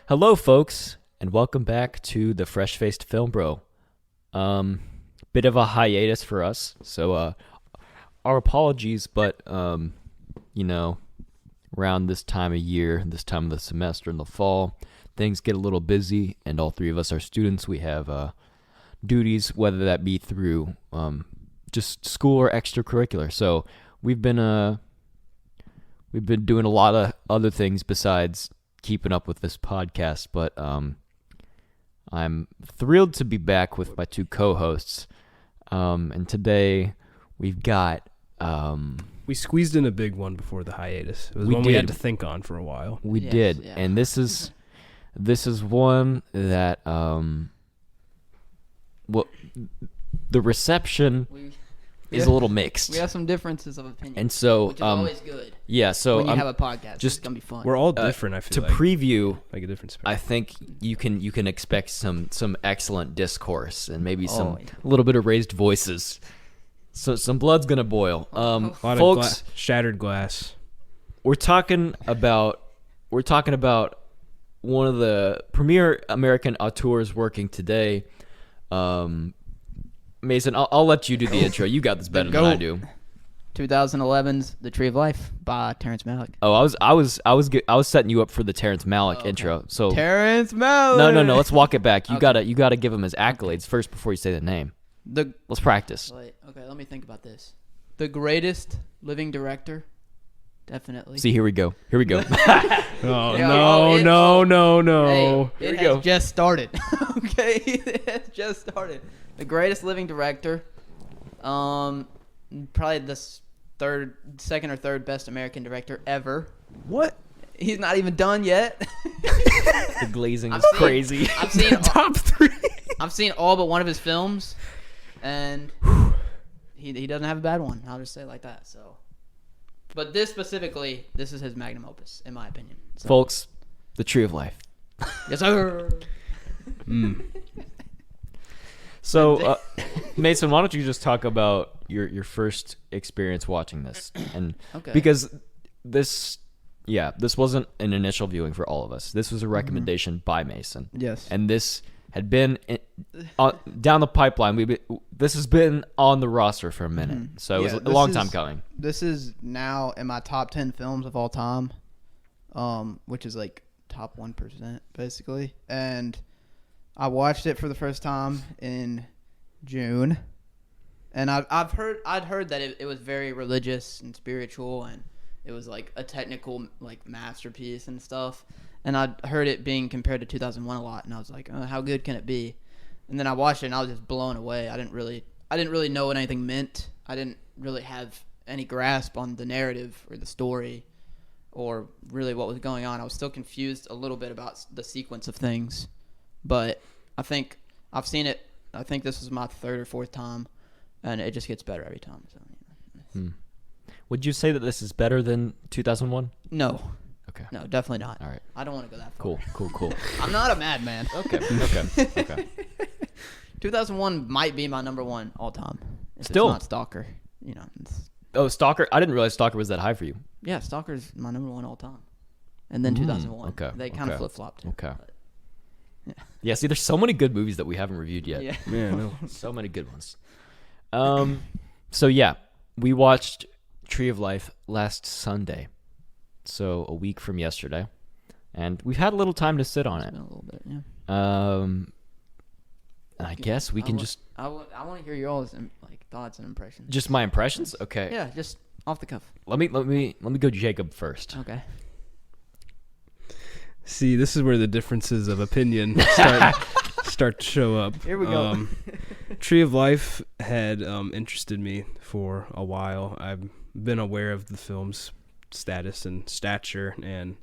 Hello, folks, and welcome back to the Fresh-Faced Film Bro. Bit of a hiatus for us, so our apologies, but around this time of year, this time of the semester in the fall, things get a little busy, and all three of us are students. We have duties, whether that be through just school or extracurricular. So we've been doing a lot of other things besides keeping up with this podcast, but I'm thrilled to be back with my two co-hosts, and today we've got we squeezed in a big one before the hiatus. It was one we had to think on for a while. We did, yeah. And this is one that the reception is a little mixed. We have some differences of opinion, and so which is always good. Yeah, so when you have a podcast, it's gonna be fun. We're all different. I feel to preview like a different spectrum. I think you can expect some excellent discourse and maybe a little bit of raised voices. So some blood's gonna boil. A lot folks, of shattered glass. We're talking about one of the premier American auteurs working today. Mason, I'll let you do the intro. You got this better than I do. 2011's The Tree of Life by Terrence Malick. Oh, I was setting you up for the Terrence Malick intro. So Terrence Malick. No. Let's walk it back. You gotta give him his accolades first before you say the name. Let's practice. Okay, let me think about this. The greatest living director, definitely. See, here we go. No. Hey, Here we has go. Just started. Okay, it has just started. The greatest living director, probably the second or third best American director ever. What? He's not even done yet. The glazing is crazy. I've seen top 3. I've seen all but one of his films, and he doesn't have a bad one. I'll just say it like that. So, but this specifically, this is his magnum opus, in my opinion. So. Folks, The Tree of Life. Yes, sir. So, Mason, why don't you just talk about your first experience watching this? And because this wasn't an initial viewing for all of us. This was a recommendation by Mason. Yes. And this had been down the pipeline. This has been on the roster for a minute, so it was a long time coming. This is now in my top 10 films of all time, which is like top 1% basically, and I watched it for the first time in June, and I'd heard that it was very religious and spiritual, and it was like a technical like masterpiece and stuff. And I'd heard it being compared to 2001 a lot, and I was like, how good can it be? And then I watched it, and I was just blown away. I didn't really know what anything meant. I didn't really have any grasp on the narrative or the story, or really what was going on. I was still confused a little bit about the sequence of things. But I think I've seen it. I think this is my third or fourth time, and it just gets better every time. So, Would you say that this is better than 2001? No. Okay. No, definitely not. All right. I don't want to go that far. Cool. I'm not a madman. Okay. 2001 might be my number one all time. If Still. It's not Stalker. Stalker. I didn't realize Stalker was that high for you. Yeah, Stalker's my number one all time. And then 2001. Okay. They kind of flip-flopped. Okay. But, Yeah, see, there's so many good movies that we haven't reviewed yet. Yeah. No. So many good ones. So yeah, we watched Tree of Life last Sunday, so a week from yesterday, and we've had a little time to sit on it. Been a little bit, yeah. I guess we can I want to hear your all's thoughts and impressions. just my impressions. Okay. Yeah, just off the cuff. Let me go Jacob first. Okay. See, this is where the differences of opinion start to show up. Here we go. Tree of Life had interested me for a while. I've been aware of the film's status and stature, and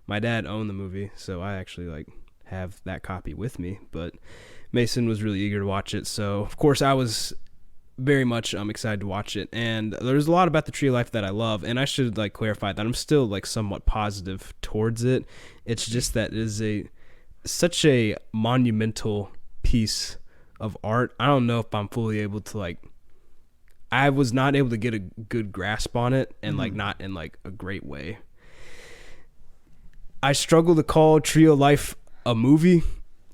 my dad owned the movie, so I actually have that copy with me. But Mason was really eager to watch it, so of course I was very much excited to watch it. And there's a lot about the Tree of Life that I love, and I should like clarify that I'm still like somewhat positive towards it. It's just that it is such a monumental piece of art. I don't know if I'm fully able to like. I was not able to get a good grasp on it, and like not in like a great way. I struggle to call Tree of Life a movie,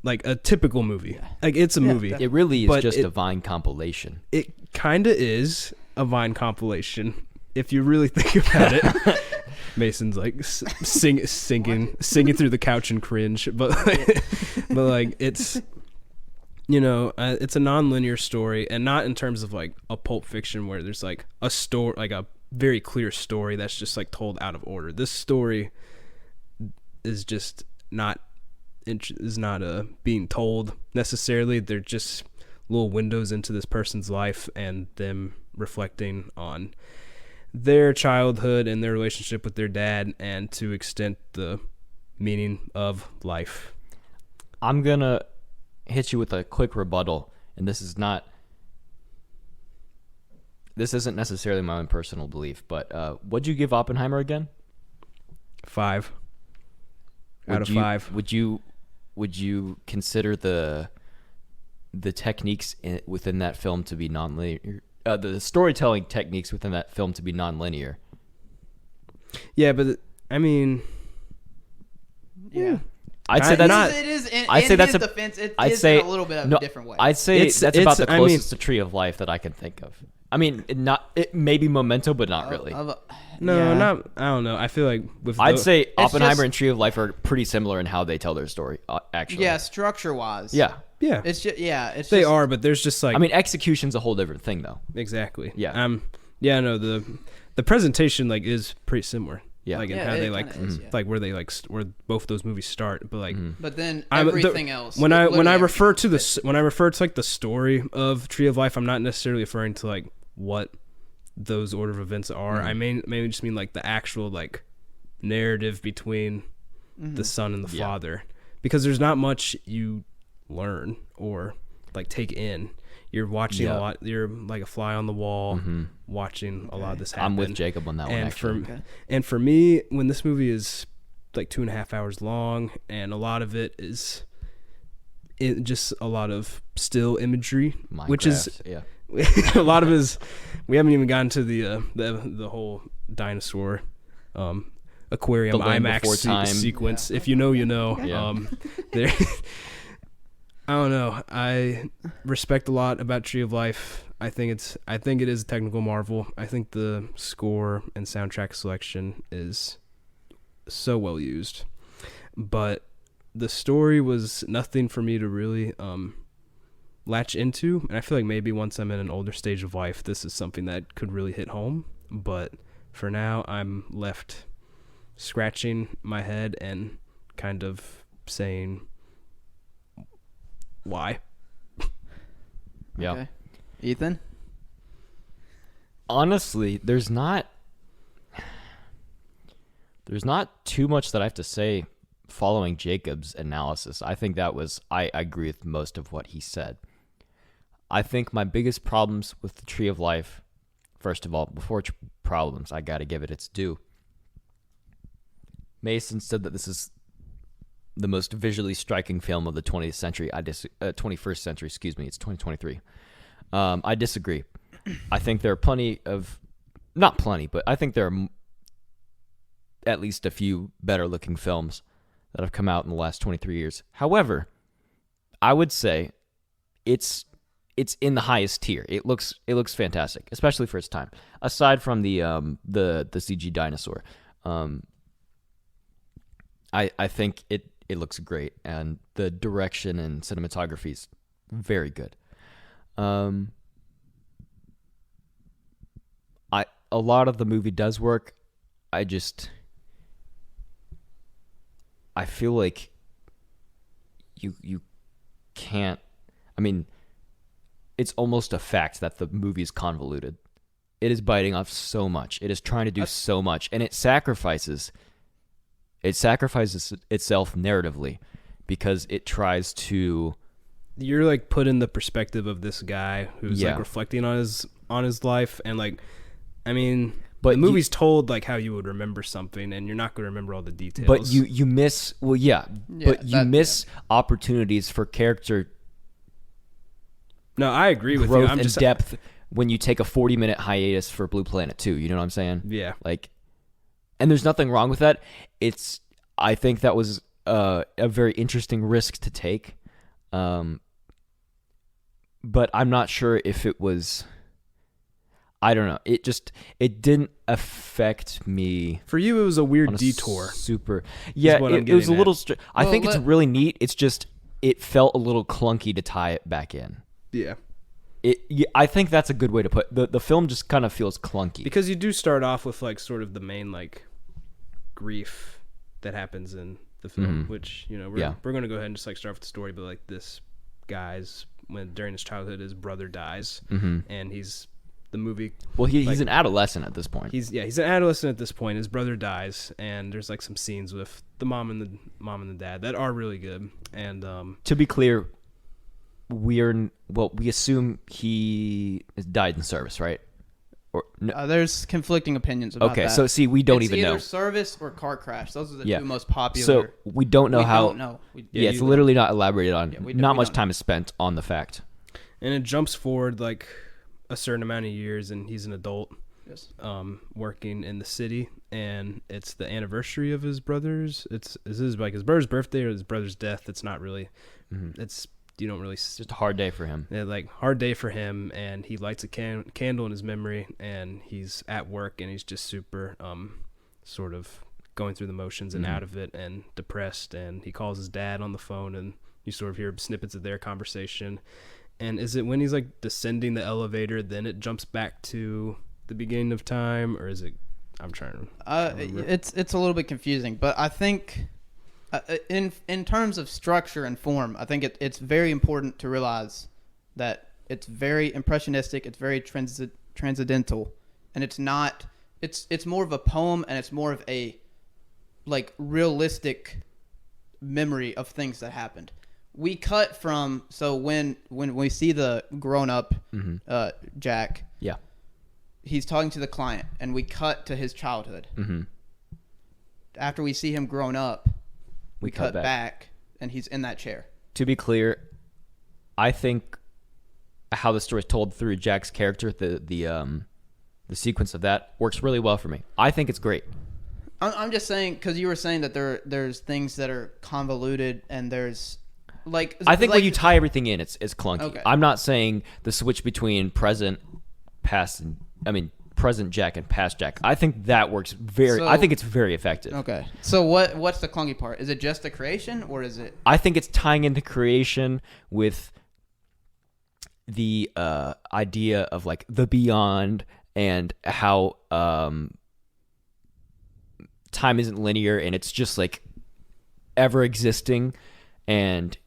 like a typical movie. Yeah. Like it's a movie. It really is just a Vine compilation. It kind of is a Vine compilation if you really think about it. Mason's like singing through the couch and cringe, but like it's. It's a non-linear story, and not in terms of like a Pulp Fiction where there's like a story, like a very clear story that's just like told out of order. This story is just not being told necessarily. They're just little windows into this person's life and them reflecting on their childhood and their relationship with their dad, and to extent the meaning of life. I'm gonna hit you with a quick rebuttal, and this isn't necessarily my own personal belief, but what'd you give Oppenheimer again? 5 out of 5. Would you consider the techniques within that film to be non-linear? The storytelling techniques within that film to be non-linear? Yeah, but I mean, yeah. I'd say that's not. It is. I'd say that's defense. It is in a little bit of a different way. I'd say that's about the closest to Tree of Life that I can think of. I mean, it may be Memento, but not really. I don't know. I feel like I'd say Oppenheimer and Tree of Life are pretty similar in how they tell their story. Actually, yeah, structure wise. Yeah. It's just they are, but there's just like. I mean, execution's a whole different thing, though. Exactly. Yeah. No. The presentation like is pretty similar. Yeah. Like how they like like where they like where both those movies start, but like but then everything else. When I refer to like the story of Tree of Life, I'm not necessarily referring to like what those order of events are. I mainly just mean like the actual like narrative between the son and the father, because there's not much you learn or like take in. You're watching a lot. You're like a fly on the wall, watching a lot of this happen. I'm with Jacob on that one, actually. And for me, when this movie is like 2.5 hours long, and a lot of it is just a lot of still imagery, which is a lot of his. We haven't even gotten to the whole dinosaur aquarium IMAX sequence. If you know, you know. Yeah. There. I don't know. I respect a lot about Tree of Life. I think it is a technical marvel. I think the score and soundtrack selection is so well used. But the story was nothing for me to really latch into. And I feel like maybe once I'm in an older stage of life, this is something that could really hit home. But for now, I'm left scratching my head and kind of saying, why? Yeah. Okay. Ethan? Honestly, there's not too much that I have to say following Jacob's analysis. I think I agree with most of what he said. I think my biggest problems with the Tree of Life, first of all, before problems, I got to give it its due. Mason said that this is the most visually striking film of the 20th century. 21st century, excuse me. It's 2023. I disagree. I think there are not plenty, but I think there are at least a few better looking films that have come out in the last 23 years. However, I would say it's in the highest tier. It looks fantastic, especially for its time. Aside from the CG dinosaur, I think it looks great, and the direction and cinematography is very good. A lot of the movie does work. I feel like you can't. I mean, it's almost a fact that the movie is convoluted. It is biting off so much. It is trying to do so much, and it sacrifices itself narratively because it tries to you're like put in the perspective of this guy who's like reflecting on his life, and like, I mean, but the movie's told like how you would remember something, and you're not going to remember all the details. But you miss but you miss opportunities for character. No, I agree with growth you. I'm and depth when you take a 40-minute hiatus for Blue Planet 2. You know what I'm saying? Yeah. Like, and there's nothing wrong with that. I think that was a very interesting risk to take. But I'm not sure if it was. I don't know. It didn't affect me. For you, it was a weird detour. It was a little. I think it's really neat. It's just it felt a little clunky to tie it back in. Yeah. I think that's a good way to put the film. Just kind of feels clunky because you do start off with like sort of the main like grief that happens in the film, which we're going to go ahead and just like start with the story. But like this guy's during his childhood, his brother dies, and he's. The movie. Well, he's an adolescent at this point. He's an adolescent at this point. His brother dies, and there's like some scenes with the mom and the dad that are really good. And to be clear, we assume he has died in service, right? Or no? There's conflicting opinions about that. Okay, so see, we don't even know. It's either service or car crash. Those are the two most popular. So we don't know how. Don't know. It's literally not elaborated on. Not much time is spent on the fact. And it jumps forward like a certain amount of years, and he's an adult, working in the city, and it's the anniversary of his brother's. Is his brother's birthday or his brother's death? It's not really. It's you don't really. It's just a hard day for him. Yeah, like hard day for him, and he lights a candle in his memory, and he's at work, and he's just super, sort of going through the motions and out of it, and depressed, and he calls his dad on the phone, and you sort of hear snippets of their conversation. And is it when he's like descending the elevator, then it jumps back to the beginning of time, or is it? I'm trying to. It's a little bit confusing, but I think, in terms of structure and form, I think it's very important to realize that it's very impressionistic, it's very transcendental, and it's not. It's more of a poem, and it's more of a, like, realistic memory of things that happened. We cut from when we see the grown up Jack, he's talking to the client, and we cut to his childhood. After we see him grown up, we cut back, and he's in that chair. To be clear, I think how the story is told through Jack's character, the sequence of that works really well for me. I think it's great. I'm just saying because you were saying that there's things that are convoluted, and there's. I think when you tie everything in, it's clunky. Okay. I'm not saying the switch between present Jack and past Jack. I think that works I think it's very effective. Okay. So what's the clunky part? Is it just the creation, or is it? I think it's tying into creation with the idea of like the beyond and how time isn't linear and it's just like ever existing, and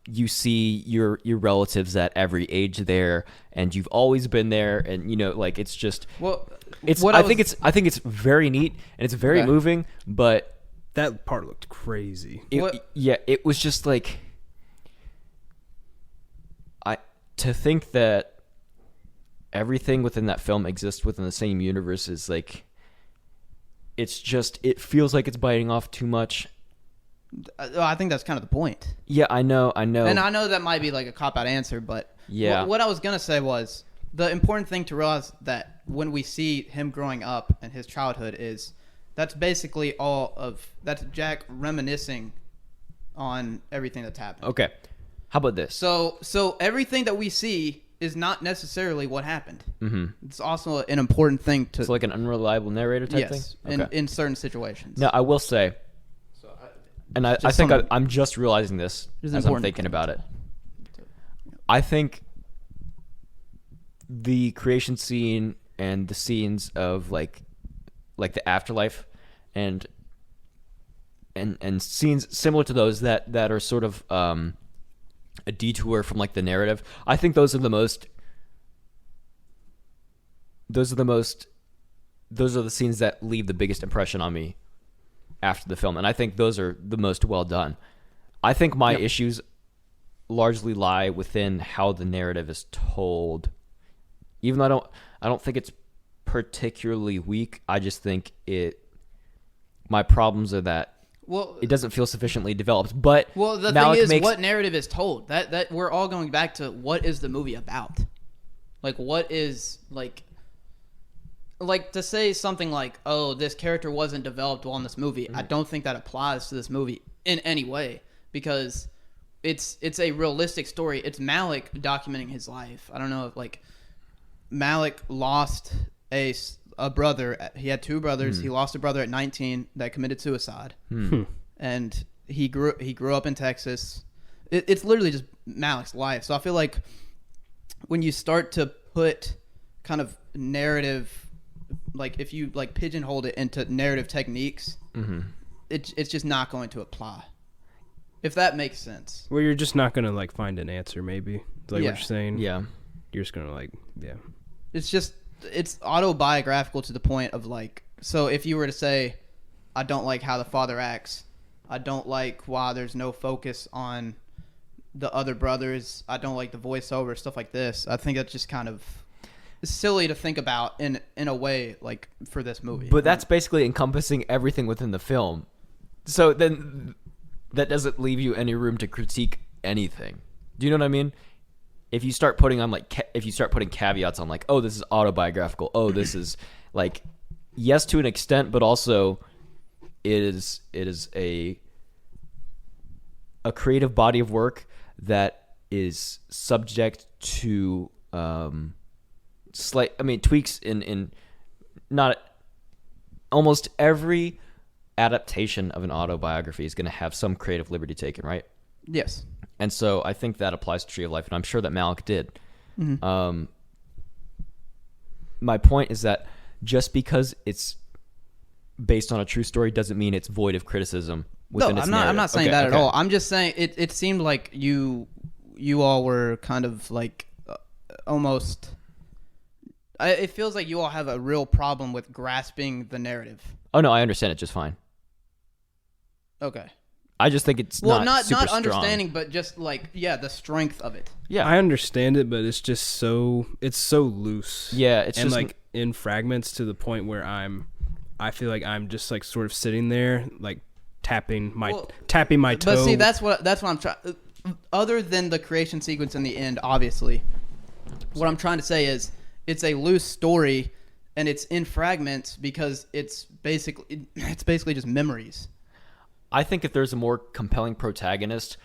you see your relatives at every age there, and you've always been there, and like it's just I think it's very neat and it's very moving, but that part looked crazy. It was just like to think that everything within that film exists within the same universe is like it feels like it's biting off too much. I think that's kind of the point. Yeah, I know. And I know that might be like a cop-out answer, but what I was going to say was the important thing to realize that when we see him growing up and his childhood that's basically that's Jack reminiscing on everything that's happened. Okay. How about this? So everything that we see is not necessarily what happened. Mm-hmm. It's also an important thing to... It's like an unreliable narrator type thing? Yes, in certain situations. Now, I will say... And I think I'm just realizing this as I'm thinking about it. I think the creation scene and the scenes of like the afterlife and scenes similar to those that are sort of a detour from like the narrative. I think those are the scenes that leave the biggest impression on me after the film, and I think those are the most well done. I think my issues largely lie within how the narrative is told. Even though I don't think it's particularly weak. I just think my problems are that it doesn't feel sufficiently developed. But the Malick thing is, what narrative is told? That we're all going back to what is the movie about? Like, what is like to say something like, oh, this character wasn't developed well in this movie. I don't think that applies to this movie in any way, because it's a realistic story. It's Malick documenting his life. I don't know if Malick lost a brother. He had two brothers. He lost a brother at 19 that committed suicide. And he grew up in Texas. It's literally just Malick's life. So I feel like when you start to put kind of narrative, like if you like pigeonhole it into narrative techniques, it's just not going to apply. If that makes sense. Well, you're just not gonna like find an answer. Maybe what you're saying. Yeah, you're just gonna It's autobiographical to the point of so if you were to say, I don't like how the father acts, I don't like why there's no focus on the other brothers, I don't like the voiceover, stuff like this. I think that's just kind of silly to think about in a way for this movie. But that's basically encompassing everything within the film. So then that doesn't leave you any room to critique anything. Do you know what I mean? If you start putting on if you start putting caveats on oh, this is autobiographical, oh, this is yes, to an extent, but also it is a creative body of work that is subject to tweaks in not almost every adaptation of an autobiography is going to have some creative liberty taken, right? Yes. And so I think that applies to Tree of Life, and I'm sure that Malick did. My point is that just because it's based on a true story doesn't mean it's void of criticism within its narrative. I'm not saying that at all. I'm just saying it seemed like you all were kind of almost... It feels like you all have a real problem with grasping the narrative. Oh, no, I understand it just fine. Okay. I just think it's not super strong. Understanding, but just the strength of it. Yeah, I understand it, but it's just so loose. Yeah, it's and just in fragments to the point where I feel like I'm just sort of sitting there tapping my toe. But see, that's what I'm trying. Other than the creation sequence in the end, obviously, what I'm trying to say is it's a loose story, and it's in fragments because it's basically just memories. I think if there's a more compelling protagonist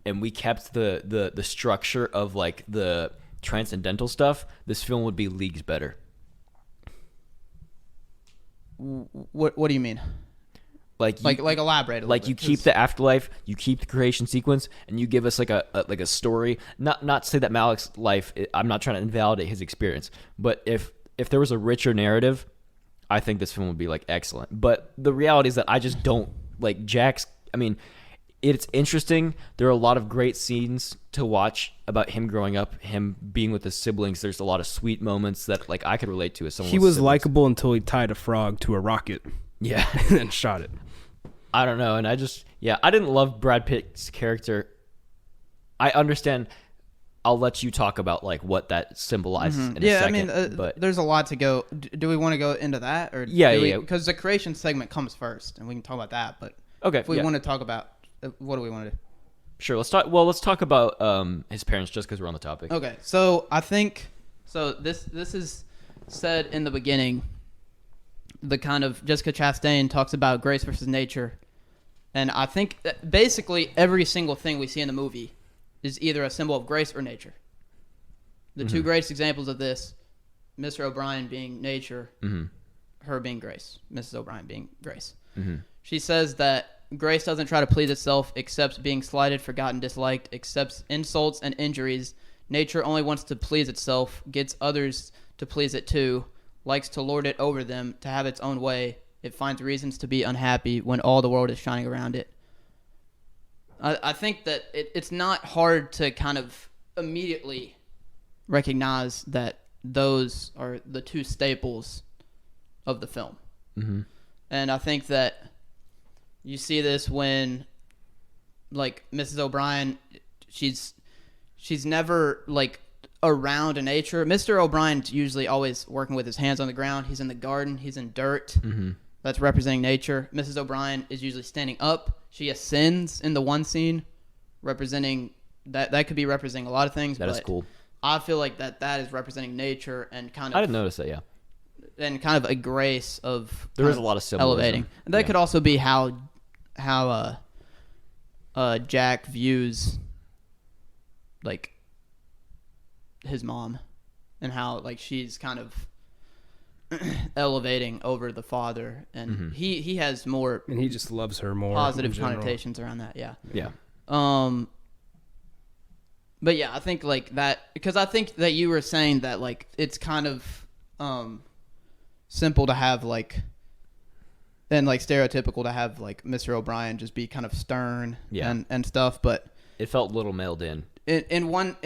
and we kept the structure of the transcendental stuff, this film would be leagues better. What do you mean? Elaborate a little bit. You keep the afterlife, you keep the creation sequence, and you give us a story. Not to say that Malick's life, I'm not trying to invalidate his experience, but if there was a richer narrative, I think this film would be excellent. But the reality is that I just don't Jack's. I mean, it's interesting. There are a lot of great scenes to watch about him growing up, him being with his siblings. There's a lot of sweet moments that I could relate to as someone. He was likable until he tied a frog to a rocket. Yeah, and then shot it. I don't know, and I didn't love Brad Pitt's character. I understand. I'll let you talk about what that symbolizes in a second. I mean, but there's a lot to go. Do we want to go into that, or yeah? Because the creation segment comes first, and we can talk about that. But okay, if we want to talk about, what do we want to do? Sure, let's talk. Well, let's talk about his parents, just because we're on the topic. Okay, so I think this is said in the beginning. The kind of Jessica Chastain talks about grace versus nature, and I think that basically every single thing we see in the movie is either a symbol of grace or nature. The two greatest examples of this, Mr. O'Brien being nature, her being grace, Mrs. O'Brien being grace. She says that grace doesn't try to please itself, accepts being slighted, forgotten, disliked, accepts insults and injuries. Nature only wants to please itself, gets others to please it too, likes to lord it over them, to have its own way. It finds reasons to be unhappy when all the world is shining around it. I think that it's not hard to kind of immediately recognize that those are the two staples of the film. And I think that you see this when, Mrs. O'Brien, she's she's never like around nature. Mr. O'Brien's usually always working with his hands on the ground. He's in the garden. He's in dirt. Mm-hmm. That's representing nature. Mrs. O'Brien is usually standing up. She ascends in the one scene, representing that could be representing a lot of things. That is cool. I feel like that is representing nature and kind of. I didn't notice that. Yeah. And kind of a grace of. There is a lot of symbolism. Elevating. And that could also be how Jack views like his mom, and how like she's kind of elevating over the father, and he has more, and he just loves her more, positive connotations around that. Yeah. But yeah, I think like that, because I think that you were saying that like it's kind of simple to have like, and like stereotypical to have like Mr. O'Brien just be kind of stern and stuff, but it felt a little mailed in. In one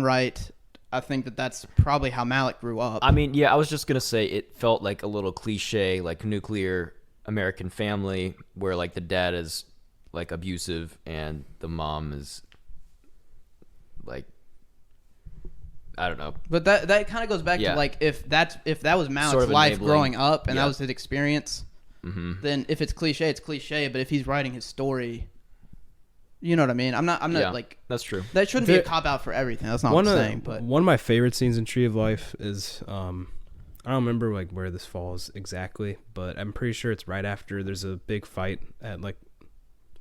right, I think that's probably how Malick grew up. I mean, yeah, I was just gonna say it felt like a little cliche, like nuclear American family, where like the dad is like abusive and the mom is like, I don't know. But that kind of goes back to like if that was Malick's sort of life enabling. growing up and that was his experience, then if it's cliche, it's cliche. But if he's writing his story, you know what I mean? I'm not like, that's true. That shouldn't be a cop out for everything. That's not what I'm saying. But one of my favorite scenes in Tree of Life is I don't remember like where this falls exactly, but I'm pretty sure it's right after there's a big fight at like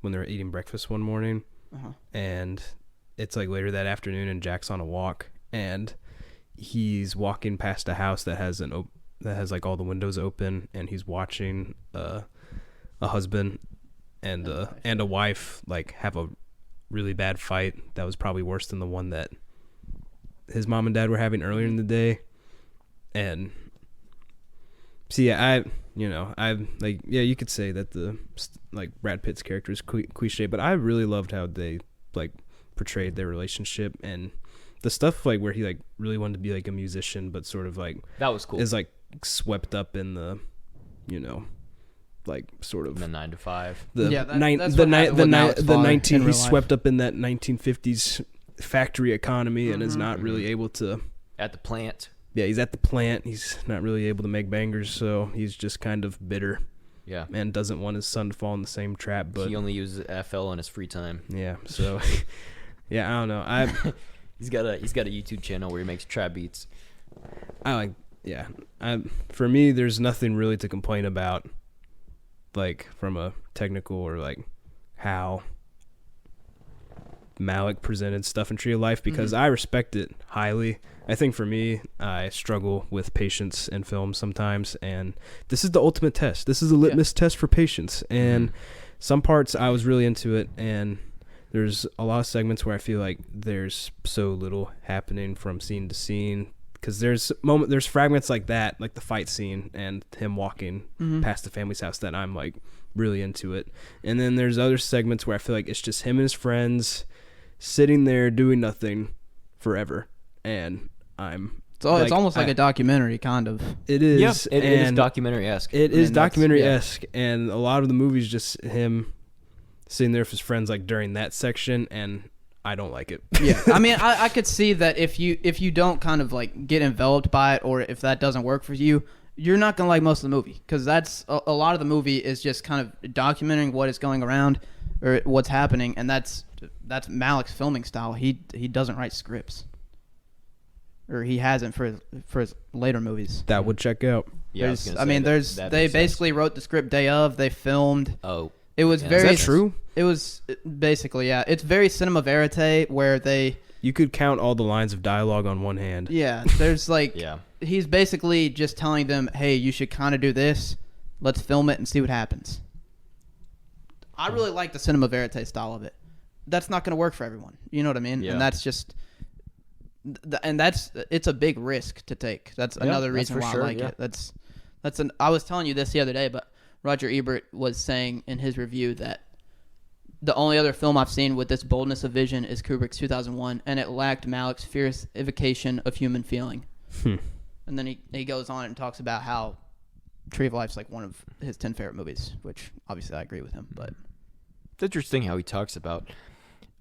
when they're eating breakfast one morning, and it's like later that afternoon, and Jack's on a walk, and he's walking past a house that has that has like all the windows open, and he's watching a husband and a wife like have a really bad fight that was probably worse than the one that his mom and dad were having earlier in the day. And so yeah, you could say that the like Brad Pitt's character is cliche, but I really loved how they like portrayed their relationship, and the stuff like where he like really wanted to be like a musician, but sort of like that was cool. Is like swept up in the, like sort of the 9 to 5. He's swept up in that 1950s factory economy and is not really able to at the plant. Yeah, he's at the plant. He's not really able to make bangers, so he's just kind of bitter. Yeah. And doesn't want his son to fall in the same trap, but he only uses FL in his free time. Yeah, so yeah, I don't know. He's got a YouTube channel where he makes trap beats. For me, there's nothing really to complain about, like from a technical or like how Malick presented stuff in Tree of Life, because I respect it highly. I think for me, I struggle with patience in films sometimes, and this is the ultimate test. This is a litmus test for patience, and some parts I was really into it, and there's a lot of segments where I feel like there's so little happening from scene to scene, because there's fragments like that, like the fight scene and him walking past the family's house, that I'm like really into it. And then there's other segments where I feel like it's just him and his friends sitting there doing nothing forever, and it's almost like a documentary, kind of. It is. Yeah, it is documentary-esque. It is documentary-esque, and a lot of the movies just him sitting there with his friends like during that section, and I don't like it. Yeah, I mean, I could see that if you don't kind of like get enveloped by it, or if that doesn't work for you, you're not gonna like most of the movie, because that's a lot of the movie is just kind of documenting what is going around or what's happening, and that's Malick's filming style. He doesn't write scripts, or he hasn't for his later movies. That would check out. Yeah, they basically wrote the script day of. They filmed. Oh, it was very. Is that true? It was basically, yeah. It's very cinema verite, where you could count all the lines of dialogue on one hand. Yeah, there's like he's basically just telling them, hey, you should kind of do this. Let's film it and see what happens. I really like the cinema verite style of it. That's not going to work for everyone. You know what I mean? Yeah. And that's just, it's a big risk to take. That's another reason why I like it. I was telling you this the other day, but Roger Ebert was saying in his review that the only other film I've seen with this boldness of vision is Kubrick's 2001, and it lacked Malick's fierce evocation of human feeling. And then he goes on and talks about how Tree of Life's like one of his 10 favorite movies, which obviously I agree with him. But it's interesting how he talks about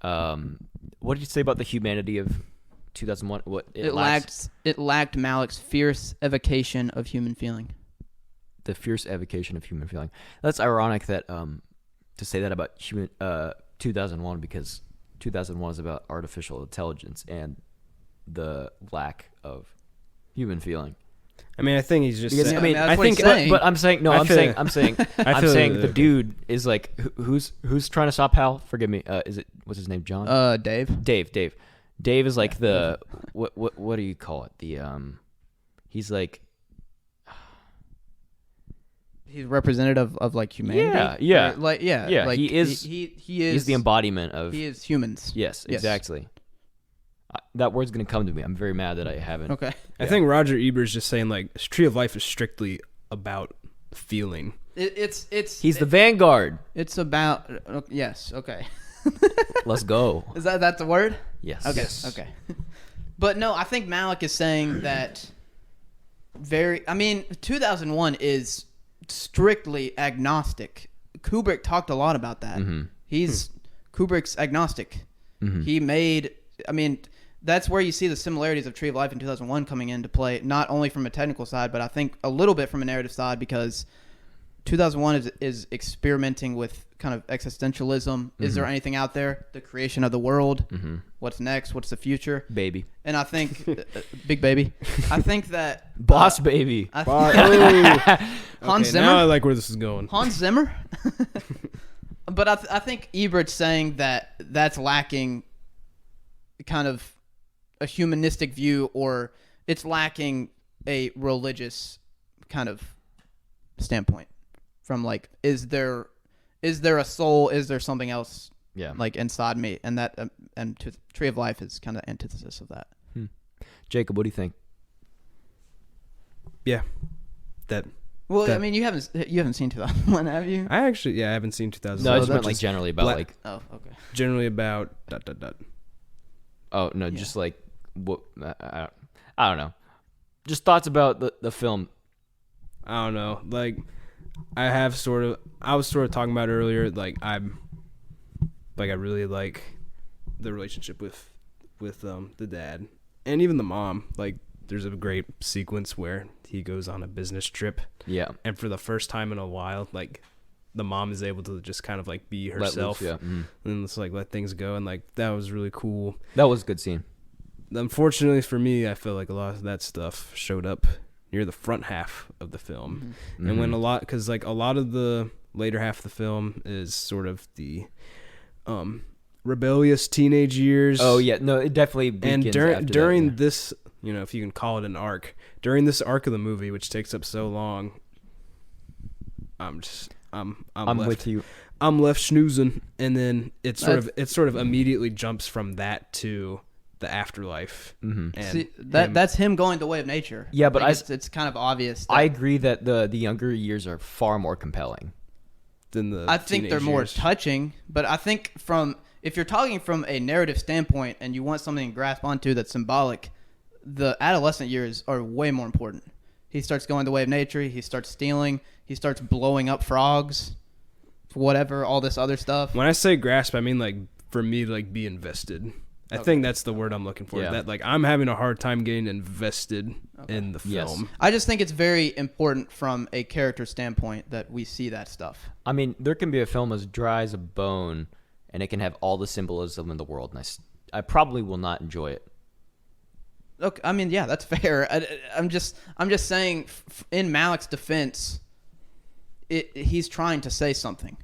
What did you say about the humanity of 2001? What it lacked Malick's fierce evocation of human feeling. The fierce evocation of human feeling. That's ironic that to say that about 2001, because 2001 is about artificial intelligence and the lack of human feeling. I mean, I think he's just. Because, saying, I mean, I think, but I'm saying no. I'm saying I'm saying the okay. dude is like who's trying to stop Hal? Forgive me. What's his name? John. Dave. Dave is like the what do you call it? The he's like. He's representative of like humanity. Yeah. Or, like Like he is. He is. He's the embodiment of. He is humans. Yes, exactly. That word's gonna come to me. I'm very mad that I haven't. Okay. I think Roger Ebert's just saying like Tree of Life is strictly about feeling. It's He's the vanguard. It's about yes. Okay. Let's go. Is that's a word? Yes. Okay. Yes. Okay. But no, I think Malick is saying that. 2001 is strictly agnostic. Kubrick talked a lot about that. Mm-hmm. He's Kubrick's agnostic. Mm-hmm. He made. That's where you see the similarities of Tree of Life in 2001 coming into play, not only from a technical side, but I think a little bit from a narrative side, because 2001 is experimenting with kind of existentialism. Mm-hmm. Is there anything out there? The creation of the world. Mm-hmm. What's next? What's the future? Baby. And I think, big baby. I think that Boss baby. Hans Zimmer. Now I like where this is going. Hans Zimmer. But I think Ebert's saying that that's lacking kind of a humanistic view, or it's lacking a religious kind of standpoint from like, is there a soul? Is there something else? Yeah. Like inside me, and that Tree of Life is kind of antithesis of that. Jacob, what do you think? Yeah. Well, I mean, you haven't seen 2001, have you? I haven't seen 2000. No, I just meant like generally about like. Oh, okay. Generally about ... Oh no, just like what? I don't know. Just thoughts about the film. I don't know. Like, I was sort of talking about earlier. Like, I really like the relationship with the dad and even the mom. Like, there's a great sequence where he goes on a business trip. Yeah. And for the first time in a while, like, the mom is able to just kind of like be herself. Let loose, yeah. Mm-hmm. And just like let things go, and like that was really cool. That was a good scene. Unfortunately for me, I feel like a lot of that stuff showed up near the front half of the film. Mm-hmm. And when because like a lot of the later half of the film is sort of the rebellious teenage years. Oh yeah, no, it definitely begins. And during this, if you can call it an arc, during this arc of the movie, which takes up so long, I'm left, with you. I'm left snoozing, and then it sort of immediately jumps from that to the afterlife. Mm-hmm. And see, that's him going the way of nature. Yeah, but it's kind of obvious. I agree that the younger years are far more compelling than the. I think they're more touching, but I think if you're talking from a narrative standpoint and you want something to grasp onto that's symbolic, the adolescent years are way more important. He starts going the way of nature. He starts stealing. He starts blowing up frogs, whatever, all this other stuff. When I say grasp, I mean like for me to like be invested. I think that's the word I'm looking for. Yeah. That like I'm having a hard time getting invested in the film. Yes. I just think it's very important from a character standpoint that we see that stuff. I mean, there can be a film as dry as a bone, and it can have all the symbolism in the world, and I probably will not enjoy it. Okay, I mean, yeah, that's fair. I'm just saying, in Malick's defense, he's trying to say something.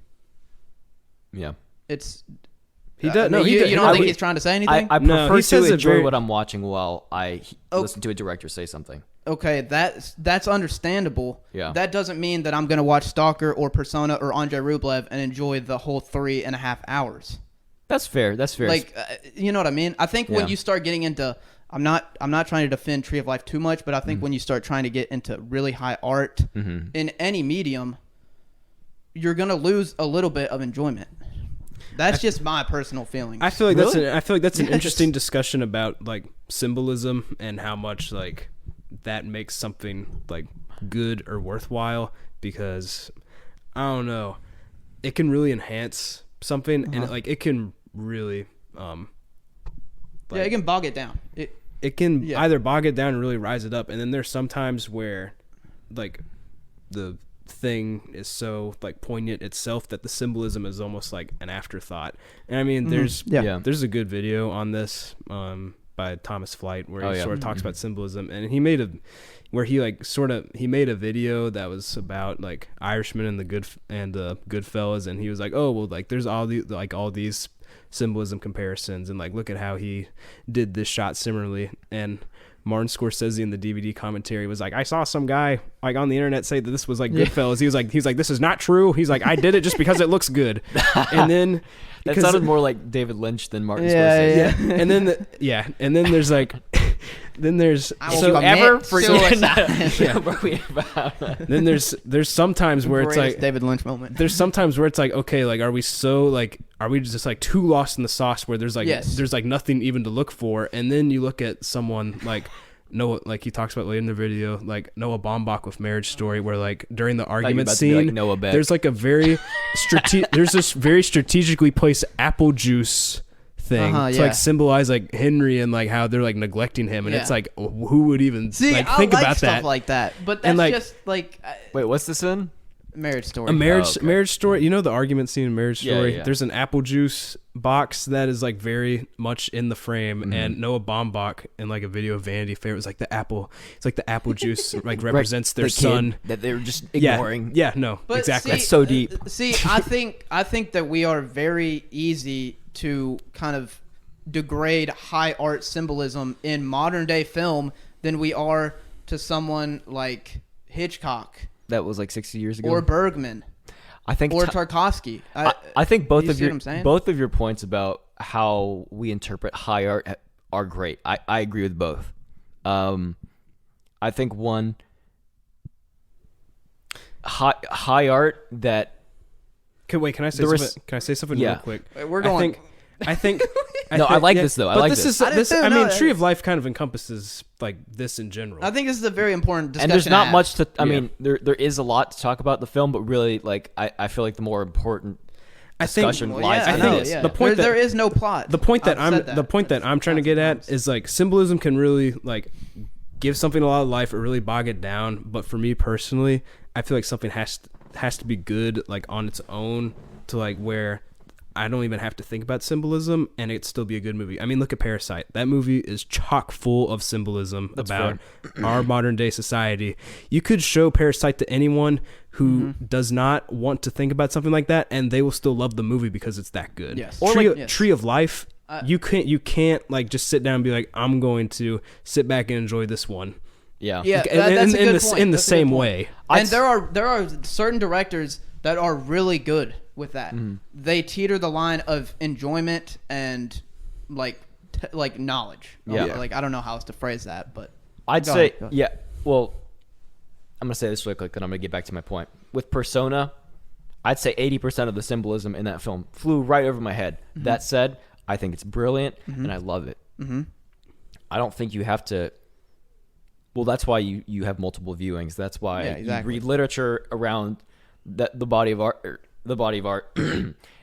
Yeah, he does. You don't think he's trying to say anything? I prefer to enjoy what I'm watching while I listen to a director say something. Okay, that's understandable. Yeah. That doesn't mean that I'm going to watch Stalker or Persona or Andrei Rublev and enjoy the whole 3.5 hours. That's fair. Like, you know what I mean? I think when you start getting into, I'm not trying to defend Tree of Life too much, but I think when you start trying to get into really high art in any medium, you're going to lose a little bit of enjoyment. That's just my personal feeling. I feel like that's an interesting discussion about like symbolism and how much like that makes something like good or worthwhile, because I don't know, it can really enhance something and it can really It can bog it down. It can either bog it down and really rise it up, and then there's sometimes where like the thing is so like poignant itself that the symbolism is almost like an afterthought. And I mean, there's a good video on this by Thomas Flight where he sort of talks about symbolism, and he made a video that was about like Irishmen and the Goodfellas, and he was like, oh well, like there's all these symbolism comparisons, and like look at how he did this shot similarly. And Martin Scorsese in the DVD commentary was like, I saw some guy like on the internet say that this was like Goodfellas. He was like this is not true. He's like, I did it just because it looks good. And then that sounded more like David Lynch than Martin Scorsese. Yeah. And then and then there's like then there's then there's sometimes where it's like David Lynch moment. There's sometimes where it's like, okay, like are we just like too lost in the sauce where there's like there's like nothing even to look for. And then you look at someone like Noah, like he talks about later in the video, like Noah Baumbach with Marriage Story, where like during the argument scene, like there's like a very there's this very strategically placed apple juice thing to like symbolize like Henry and like how they're like neglecting him, and it's like who would even think about stuff that like that? But that's like, just like wait, what's this in? Marriage Story. Marriage Story. You know the argument scene in Marriage Story? Yeah. There's an apple juice box that is like very much in the frame, and Noah Baumbach in like a video of Vanity Fair was like the apple. It's like the apple juice like represents their son that they were just ignoring. Yeah, no, but exactly. That's so deep. I think that we are very easy to kind of degrade high art symbolism in modern day film than we are to someone like Hitchcock. That was like 60 years ago. Or Bergman. I think or Tarkovsky. I think both of your points about how we interpret high art are great. I agree with both. I think one high art that. Okay, wait. Can I say something? Can I say something real quick? We're going. I think. I like this though. I like this. I mean, Tree of Life kind of encompasses like this in general. I think this is a very important discussion. And there's not much to. I mean, there is a lot to talk about the film, but really, like, I feel like the more important discussion lies in this. The point there is no plot. The point that I'm trying to get at is like symbolism can really like give something a lot of life or really bog it down. But for me personally, I feel like something has to be good like on its own to like where I don't even have to think about symbolism and it'd still be a good movie. I mean, look at Parasite. That movie is chock full of symbolism about our modern day society. You could show Parasite to anyone who does not want to think about something like that, and they will still love the movie because it's that good. Yes. Or Tree of Life. You can't like just sit down and be like, I'm going to sit back and enjoy this one. Yeah. That's a good point. In the same way. And there are certain directors that are really good with that. They teeter the line of enjoyment and like knowledge. Yeah. Like I don't know how else to phrase that, but I'd say yeah. Well, I'm gonna say this really quick, and I'm gonna get back to my point. With Persona, I'd say 80% of the symbolism in that film flew right over my head. That said, I think it's brilliant and I love it. I don't think you have to. Well, that's why you have multiple viewings. That's why you read literature around the body of art.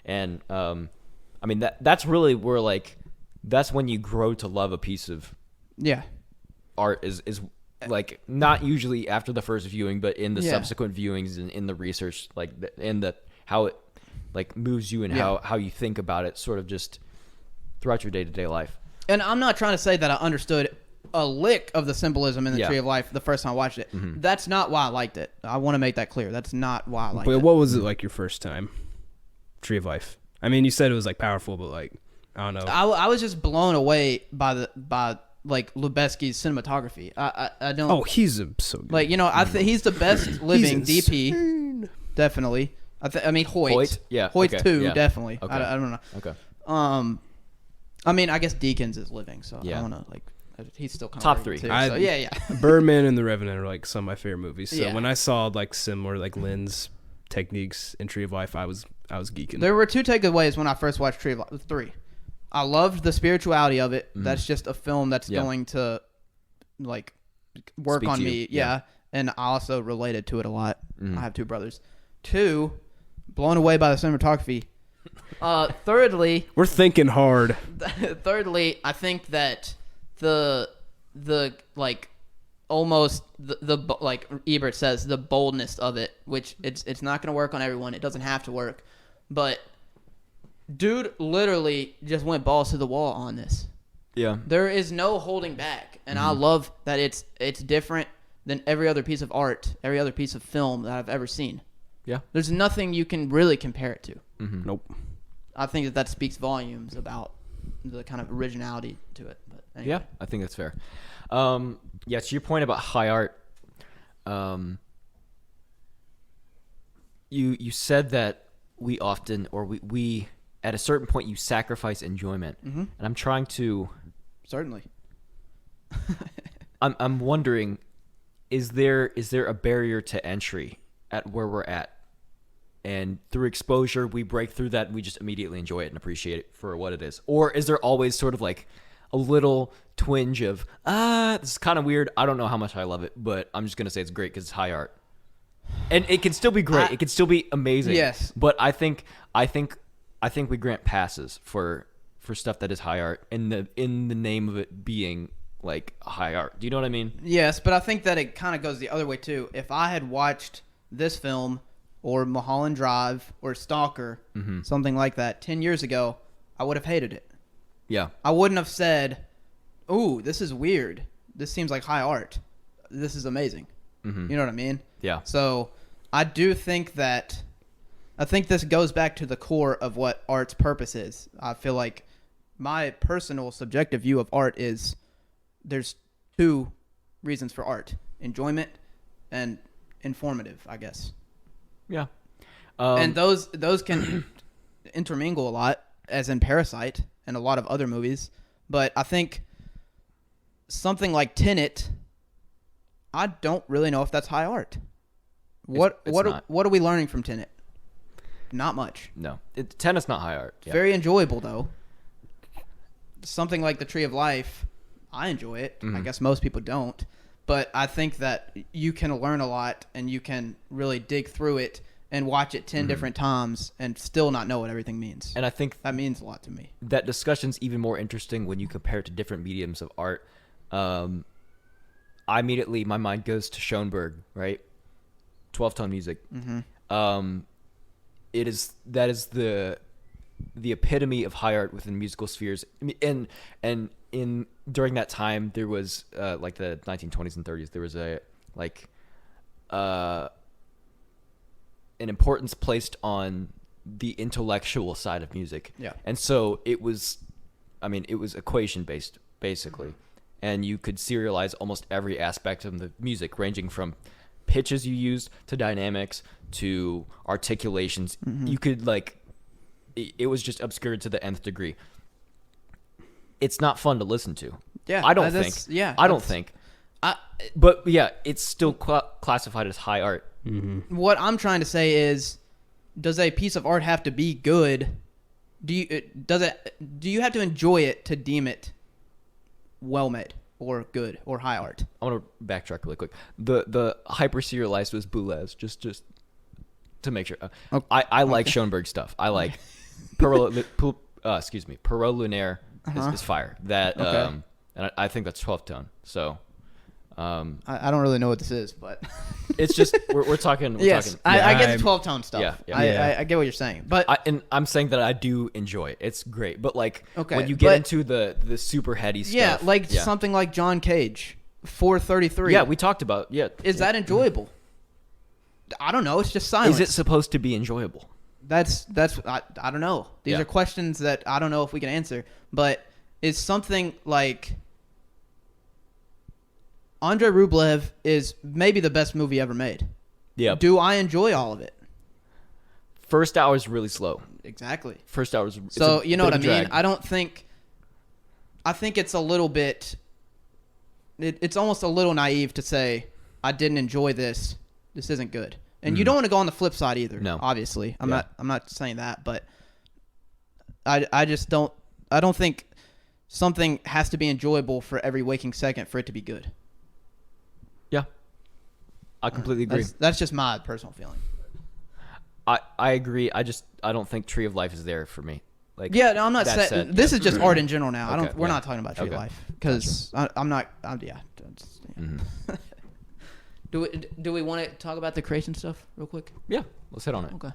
And I mean that's really where like that's when you grow to love a piece of art is like not usually after the first viewing, but in the subsequent viewings and in the research, like in the how it like moves you and how you think about it, sort of just throughout your day-to-day life. And I'm not trying to say that I understood a lick of the symbolism in the Tree of Life the first time I watched it. That's not why I liked it. I want to make that clear. That's not why I liked it. But what was it like your first time? Tree of Life. I mean, you said it was like powerful, but like I don't know. I was just blown away by like Lubezki's cinematography. I don't. Oh, he's so good. Like he's the best living DP. Definitely. I mean Hoyt. Yeah. Hoyt okay. too. Yeah. Definitely. Okay. I don't know. Okay. I mean, I guess Deakins is living, so I don't know. Like he's still kind top of three. Too, so, yeah. Birdman and The Revenant are like some of my favorite movies. So Yeah. when I saw like similar like lens techniques in Tree of Life, I was geeking. There were two takeaways when I first watched Tree of Life. Three. I loved the spirituality of it. That's just a film that's going to like work Speak on to you. me. Yeah. And I also related to it a lot. I have two brothers. Two, blown away by the cinematography. Thirdly, we're thinking hard. Thirdly, I think that the like almost the like Ebert says, the boldness of it, which it's not going to work on everyone. It doesn't have to work, but dude literally just went balls to the wall on this. Yeah. There is no holding back, and I love that it's different than every other piece of art, every other piece of film that I've ever seen. Yeah. There's nothing you can really compare it to. Nope. I think that speaks volumes about the kind of originality to it. But anyway. Yeah, I think that's fair. Yeah, to your point about high art, you said that we often, or we at a certain point, you sacrifice enjoyment, and I'm trying to. Certainly. I'm wondering, is there a barrier to entry at where we're at? And through exposure, we break through that and we just immediately enjoy it and appreciate it for what it is. Or is there always sort of like a little twinge of, this is kind of weird. I don't know how much I love it, but I'm just going to say it's great because it's high art. And it can still be great. It can still be amazing. Yes. But I think we grant passes for stuff that is high art in the name of it being like high art. Do you know what I mean? Yes, but I think that it kind of goes the other way too. If I had watched this film or Mulholland Drive or Stalker, something like that, 10 years ago, I would have hated it. Yeah. I wouldn't have said, ooh, this is weird. This seems like high art. This is amazing. You know what I mean? Yeah. So I do think that, I think this goes back to the core of what art's purpose is. I feel like my personal subjective view of art is there's two reasons for art: enjoyment and informative, I guess. Yeah. And those can intermingle a lot, as in Parasite and a lot of other movies. But I think something like Tenet, I don't really know if that's high art. What are we learning from Tenet? Not much. No. Tenet's not high art. Yeah. Very enjoyable, though. Something like The Tree of Life, I enjoy it. I guess most people don't. But I think that you can learn a lot and you can really dig through it and watch it 10 different times and still not know what everything means. And I think that means a lot to me. That discussion's even more interesting when you compare it to different mediums of art. I immediately, my mind goes to Schoenberg, right? 12-tone music. That is the epitome of high art within musical spheres. And in during that time, there was like the 1920s and 30s, there was an importance placed on the intellectual side of music. Yeah. And so it was equation based basically. And you could serialize almost every aspect of the music, ranging from pitches you used to dynamics to articulations. You could it was just obscured to the nth degree. It's not fun to listen to. Yeah. I don't think. Yeah. I don't think. But yeah, it's still classified as high art. What I'm trying to say is, does a piece of art have to be good? Do you have to enjoy it to deem it well made or good or high art? I want to backtrack really quick. The hyper serialized was Boulez, just to make sure. I like Schoenberg stuff. I like Perrault Lunaire is fire. That and I think that's 12th tone. So I don't really know what this is, but it's just we're talking. Yes, I get the 12-tone stuff. Yeah. I get what you're saying, but I'm saying that I do enjoy it. It's great, but when you get into the super heady stuff, something like John Cage, 433. Yeah, we talked about. Yeah, is that enjoyable? I don't know. It's just silence. Is it supposed to be enjoyable? That's I don't know. These are questions that I don't know if we can answer. But is something like Andrei Rublev is maybe the best movie ever made. Yeah. Do I enjoy all of it? First hour is really slow. Exactly. First hour is so you know what I mean. I think it's a little bit. It's almost a little naive to say I didn't enjoy this. This isn't good. And you don't want to go on the flip side either. No. Obviously, I'm not saying that, but I just don't. I don't think something has to be enjoyable for every waking second for it to be good. Yeah, I completely agree. That's just my personal feeling. I agree. I don't think Tree of Life is there for me. Like, yeah, no, I'm not saying said, this is just art in general now. Okay, We're not talking about Tree of Life because I'm not. Yeah. Mm-hmm. Do we want to talk about the creation stuff real quick? Yeah, let's hit on it. Okay.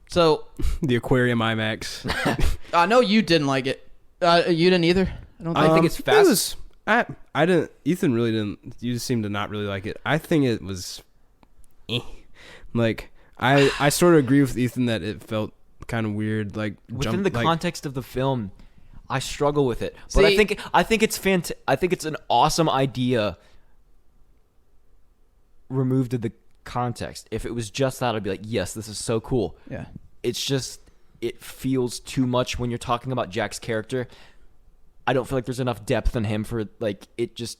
So the Aquarium IMAX. I know you didn't like it. You didn't either. I think it's fast. I didn't. Ethan really didn't. You just seemed to not really like it. I think it was, like I sort of agree with Ethan that it felt kind of weird. Like within the context of the film, I struggle with it. But I think it's I think it's an awesome idea. Removed of the context. If it was just that, I'd be like, yes, this is so cool. Yeah. It's just it feels too much when you're talking about Jack's character. I don't feel like there's enough depth in him for like it just.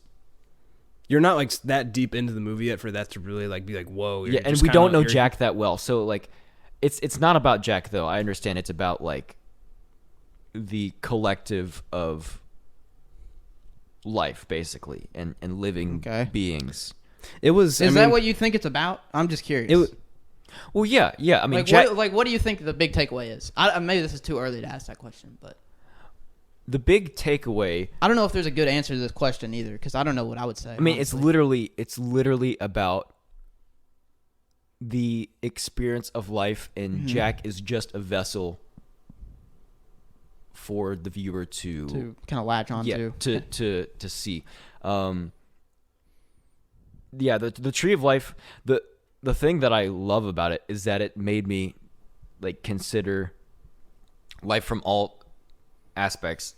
You're not like that deep into the movie yet for that to really like be like whoa. Yeah, and we don't know Jack that well, so like, it's not about Jack though. I understand it's about like the collective of life basically and living beings. It was. Is that what you think it's about? I'm just curious. Well, yeah. I mean, what do you think the big takeaway is? Maybe this is too early to ask that question, but the big takeaway. I don't know if there's a good answer to this question either, because I don't know what I would say. I mean, honestly. it's literally about the experience of life, and Jack is just a vessel for the viewer to kind of latch on to see. Yeah, the Tree of Life, the thing that I love about it is that it made me like consider life from all aspects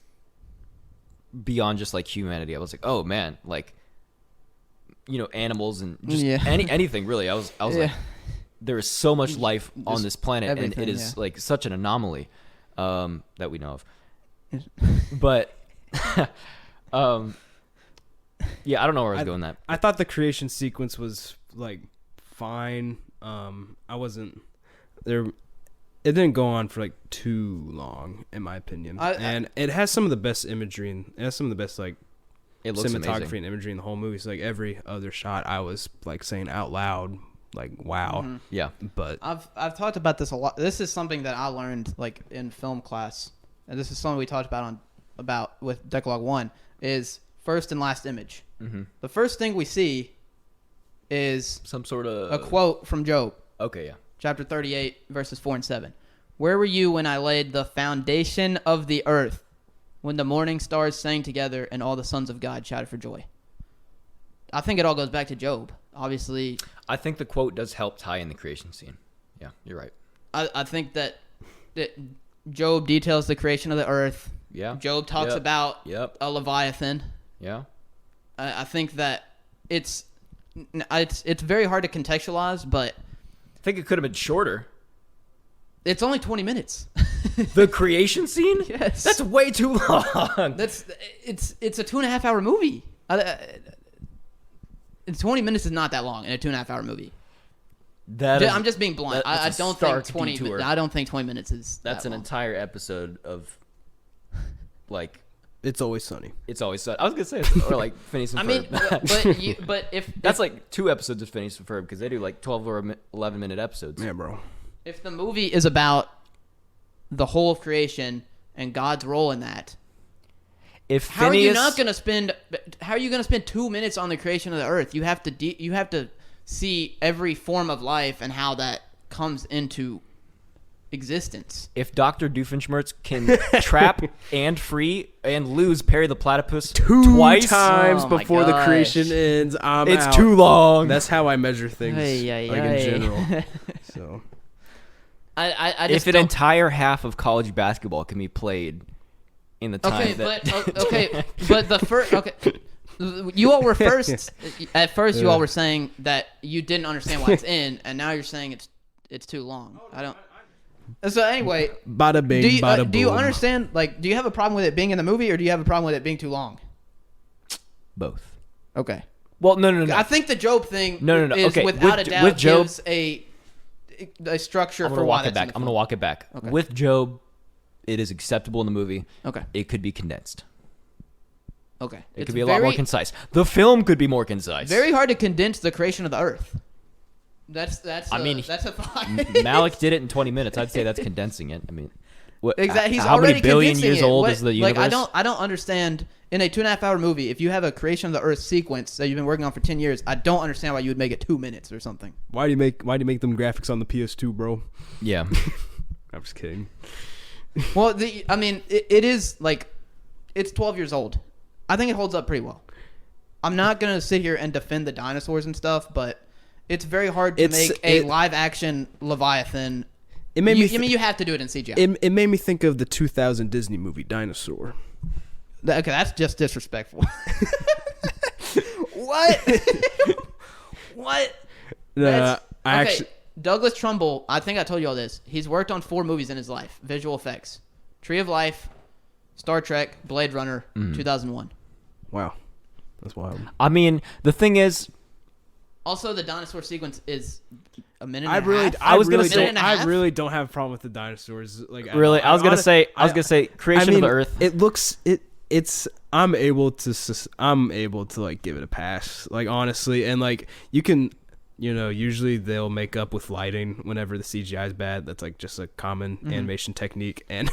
beyond just like humanity. I was like, oh man, like, you know, animals and just anything really. I was like, there is so much life on this planet, and it is like such an anomaly that we know of. But yeah, I don't know where I was going with that. I thought the creation sequence was like fine. I wasn't there. It didn't go on for like too long, in my opinion. And it has some of the best imagery and it has some of the best like cinematography amazing. and imagery in the whole movie. So like every other shot, I was like saying out loud, like wow. Mm-hmm. Yeah, but I've talked about this a lot. This is something that I learned like in film class, and this is something we talked about with Decalogue 1 is first and last image. Mm-hmm. The first thing we see is some sort of a quote from Job. Okay, yeah. Chapter 38, verses 4 and 7. Where were you when I laid the foundation of the earth, when the morning stars sang together and all the sons of God shouted for joy? I think it all goes back to Job. Obviously, I think the quote does help tie in the creation scene. Yeah, you're right. I think that Job details the creation of the earth. Yeah. Job talks about a Leviathan. Yeah. I think that it's very hard to contextualize, but I think it could have been shorter. It's only 20 minutes. The creation scene? Yes. That's way too long. It's a 2.5 hour movie. 20 minutes is not that long in a 2.5 hour movie. I'm just being blunt. I don't think 20. Detour. I don't think 20 minutes is. That's an long. entire episode of, like, It's Always Sunny. It's Always Sunny. I was gonna say, or like Phineas and Ferb. but if that's like 2 episodes of Phineas and Ferb because they do like 12 or 11-minute episodes. Yeah, bro. If the movie is about the whole of creation and God's role in that, how are you going to spend 2 minutes on the creation of the earth? You have to see every form of life and how that comes into existence. If Dr. Doofenshmirtz can trap and free and lose Perry the Platypus twice times before the creation ends, it's out. Too long. That's how I measure things, in general. So, I just if an entire half of college basketball can be played in the time but the first you all were first. At first, you all were saying that you didn't understand why it's in, and now you're saying it's too long. I don't. So anyway, bada bing, bada boom. Do you understand? Like, do you have a problem with it being in the movie, or do you have a problem with it being too long? Both. Okay. Well, no. I think the Job thing is without a doubt with Job, gives a structure for why that's in the film. I'm going to walk it back. Okay. With Job, it is acceptable in the movie. Okay. It could be condensed. Okay. It could be a lot more concise. The film could be more concise. Very hard to condense the creation of the earth. That's I mean, that's a thought. Malick did it in 20 minutes. I'd say that's condensing it. I mean, what, exactly. He's how already many billion condensing years it. old What, is the universe? Like I don't understand. In a 2.5-hour movie, if you have a creation of the Earth sequence that you've been working on for 10 years, I don't understand why you would make it 2 minutes or something. Why do you make them graphics on the PS2, bro? Yeah. I'm just kidding. Well, I mean, it is like it's 12 years old. I think it holds up pretty well. I'm not gonna sit here and defend the dinosaurs and stuff, but it's very hard to make a live action Leviathan. It made I mean, you have to do it in CGI. It made me think of the 2000 Disney movie Dinosaur. Okay, that's just disrespectful. What? What? Douglas Trumbull, I think I told you all this. He's worked on 4 movies in his life. Visual effects. Tree of Life, Star Trek, Blade Runner, 2001. Wow. That's wild. I mean, the thing is... Also, the dinosaur sequence is a minute I really don't have a problem with the dinosaurs. Like, really, I was gonna say, creation of the Earth. It looks I'm able to like give it a pass. Like, honestly, and like you can, usually they'll make up with lighting whenever the CGI is bad. That's like just a common animation technique, and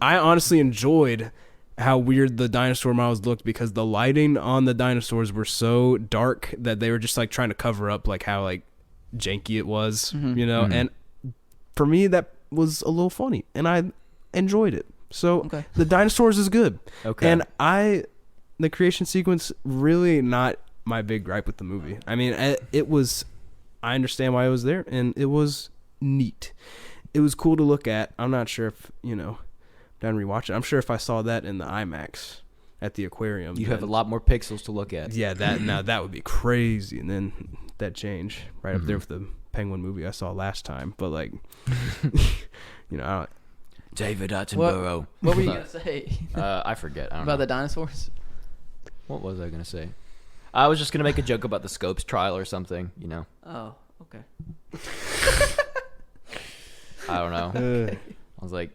I honestly enjoyed how weird the dinosaur models looked because the lighting on the dinosaurs were so dark that they were just like trying to cover up like how like janky it was, and for me that was a little funny and I enjoyed it. So the dinosaurs is good. Okay. And the creation sequence, really not my big gripe with the movie. I mean, I understand why it was there and it was neat. It was cool to look at. I'm not sure if, down rewatch it. I'm sure if I saw that in the IMAX at the aquarium, you have a lot more pixels to look at. Yeah, that would be crazy. And then that change right up there with the Penguin movie I saw last time. But like, I don't. David Attenborough. What were you gonna say? I forget. I don't know. About the dinosaurs. What was I gonna say? I was just gonna make a joke about the Scopes trial or something. Oh, okay. I don't know. I was like,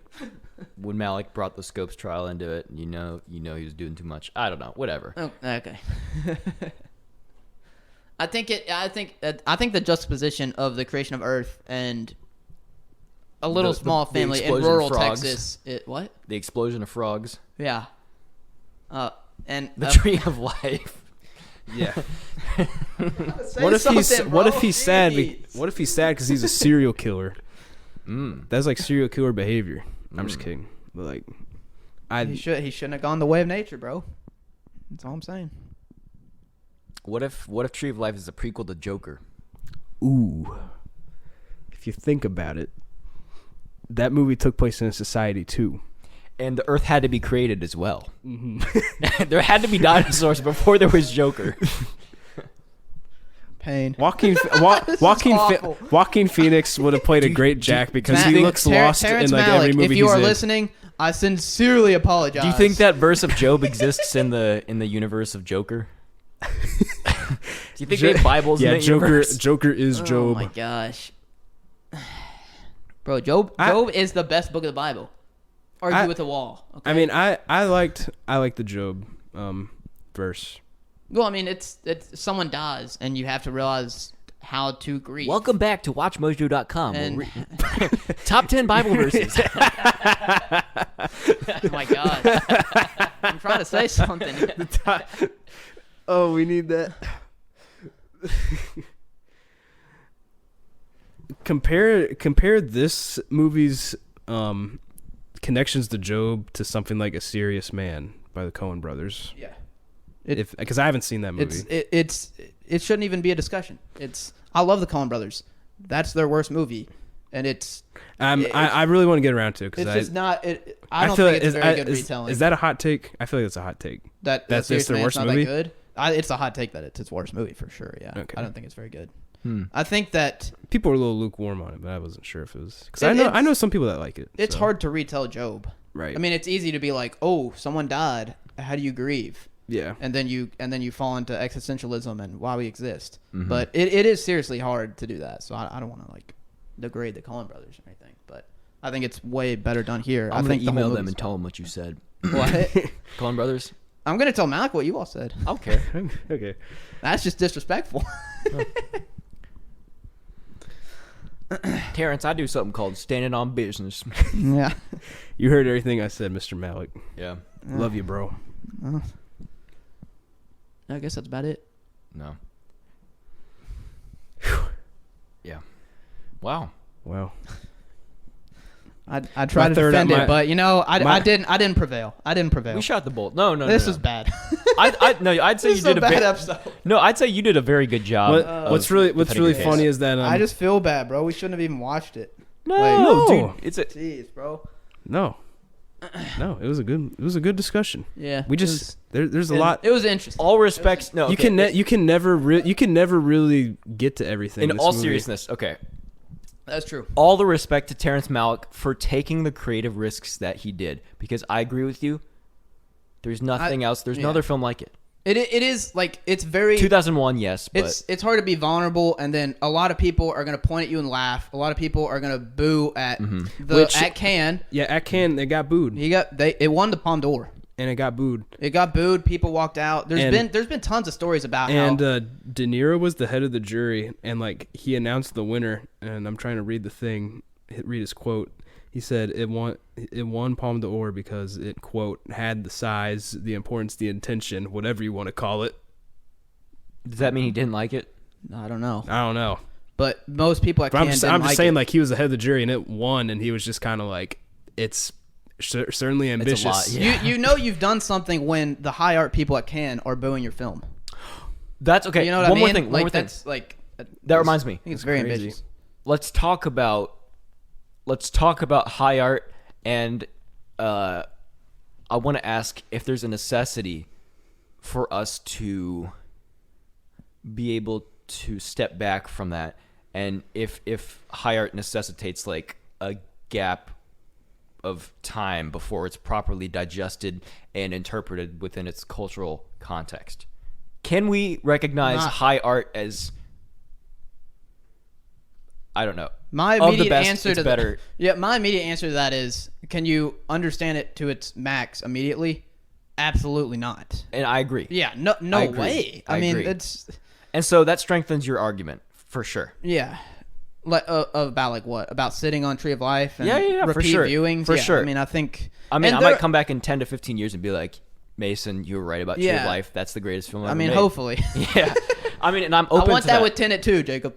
when Malick brought the Scopes trial into it, he was doing too much. I don't know. Whatever. Oh, okay. I think the juxtaposition of the creation of Earth and a little small family in rural Texas. What? The explosion of frogs. Yeah. And the tree of life. Yeah. What if he's sad because he's a serial killer? That's like serial killer behavior. I'm just kidding. But like, he shouldn't have gone the way of nature, bro. That's all I'm saying. What if Tree of Life is a prequel to Joker? Ooh. If you think about it, that movie took place in a society too. And the Earth had to be created as well. Mm-hmm. There had to be dinosaurs before there was Joker. Pain. Joaquin Phoenix would have played a great Jack because he looks lost Terrence in like Malick, every movie if you he's are in. listening, I sincerely apologize. Do you think that verse of Job exists in the universe of Joker? Do you think they have Bibles in the universe? Joker is Job. Oh my gosh. Bro, Job is the best book of the Bible. Argue with the wall. Okay? I mean, I liked the Job verse. Well, I mean, it's someone dies, and you have to realize how to grieve. Welcome back to WatchMojo.com. Top 10 Bible verses. Oh my god! I'm trying to say something. Oh, we need that. Compare this movie's connections to Job to something like A Serious Man by the Coen brothers. Yeah. Because I haven't seen that movie. It shouldn't even be a discussion. I love the Coen brothers. That's their worst movie, and I really want to get around to it because it's just not. I don't think it's a very good retelling. Is that a hot take? I feel like it's a hot take. That's just their worst movie. That good. It's a hot take that it's his worst movie for sure. Yeah. Okay. I don't think it's very good. I think that people are a little lukewarm on it, but I wasn't sure if it was because I know some people that like it. It's hard to retell Job. Right. I mean, it's easy to be like, oh, someone died. How do you grieve? Yeah. And then you fall into existentialism and why we exist. Mm-hmm. But it is seriously hard to do that. So I don't want to like degrade the Coen brothers or anything. But I think it's way better done here. I'm going to email them and tell them what you said. What? Coen brothers? I'm going to tell Malick what you all said. I don't care. Okay. That's just disrespectful. Terrence, I do something called standing on business. Yeah. You heard everything I said, Mr. Malick. Yeah. Love you, bro. I guess that's about it. No. Yeah. Wow. I tried to defend it, but I didn't prevail. We shot the bolt. No. This was bad. I'd say This you did is a bad episode. No, I'd say you did a very good job. What's really funny is that I just feel bad, bro. We shouldn't have even watched it. No, dude, it's a Jeez, bro. No, it was a good discussion. Yeah, We just there's a lot. It was interesting. all respects. No, You can never really get to everything. in all seriousness. Okay, That's true. all the respect to Terrence Malick for taking the creative risks that he did, because I agree with you. There's nothing else. There's no other film like it. It is like it's very 2001, yes, but it's hard to be vulnerable, and then a lot of people are gonna point at you and laugh. A lot of people are gonna boo at at Cannes. Yeah, at Cannes they got booed, It won the Palme d'Or. and it got booed. It got booed. People walked out. There's been tons of stories about And how De Niro was the head of the jury, and like he announced the winner. And I'm trying to read his quote. He said it won Palme d'Or because it, quote, had the size, the importance, the intention, whatever you want to call it. does that mean he didn't like it? I don't know, I don't know. but most people at But Cannes I'm just saying, it. like, he was the head of the jury and it won, and he was just kind of like, it's certainly ambitious. It's a lot, yeah. You know you've done something when the high art people at Cannes are booing your film. That's okay. You know what one I more mean? thing. One more thing. That's like That reminds me. I think it's very crazy. ambitious. Let's talk about high art, and I want to ask if there's a necessity for us to be able to step back from that, and if high art necessitates like a gap of time before it's properly digested and interpreted within its cultural context. Can we recognize high art as, I don't know, My of immediate the best, answer it's to better? my immediate answer to that is, can you understand it to its max immediately? Absolutely not. And I agree. Yeah, no I agree. way. I I mean, agree. it's And so that strengthens your argument for sure. yeah. Like about like what? About sitting on Tree of Life and Yeah, for repeat sure. viewings? For Yeah, sure. I mean, I I might come back in 10 to 15 years and be like, Mason, you were right about Tree of Yeah. Life. That's the greatest film ever I mean, made. hopefully. Yeah. I mean, and I'm open I want to that with Tenet too, Jacob.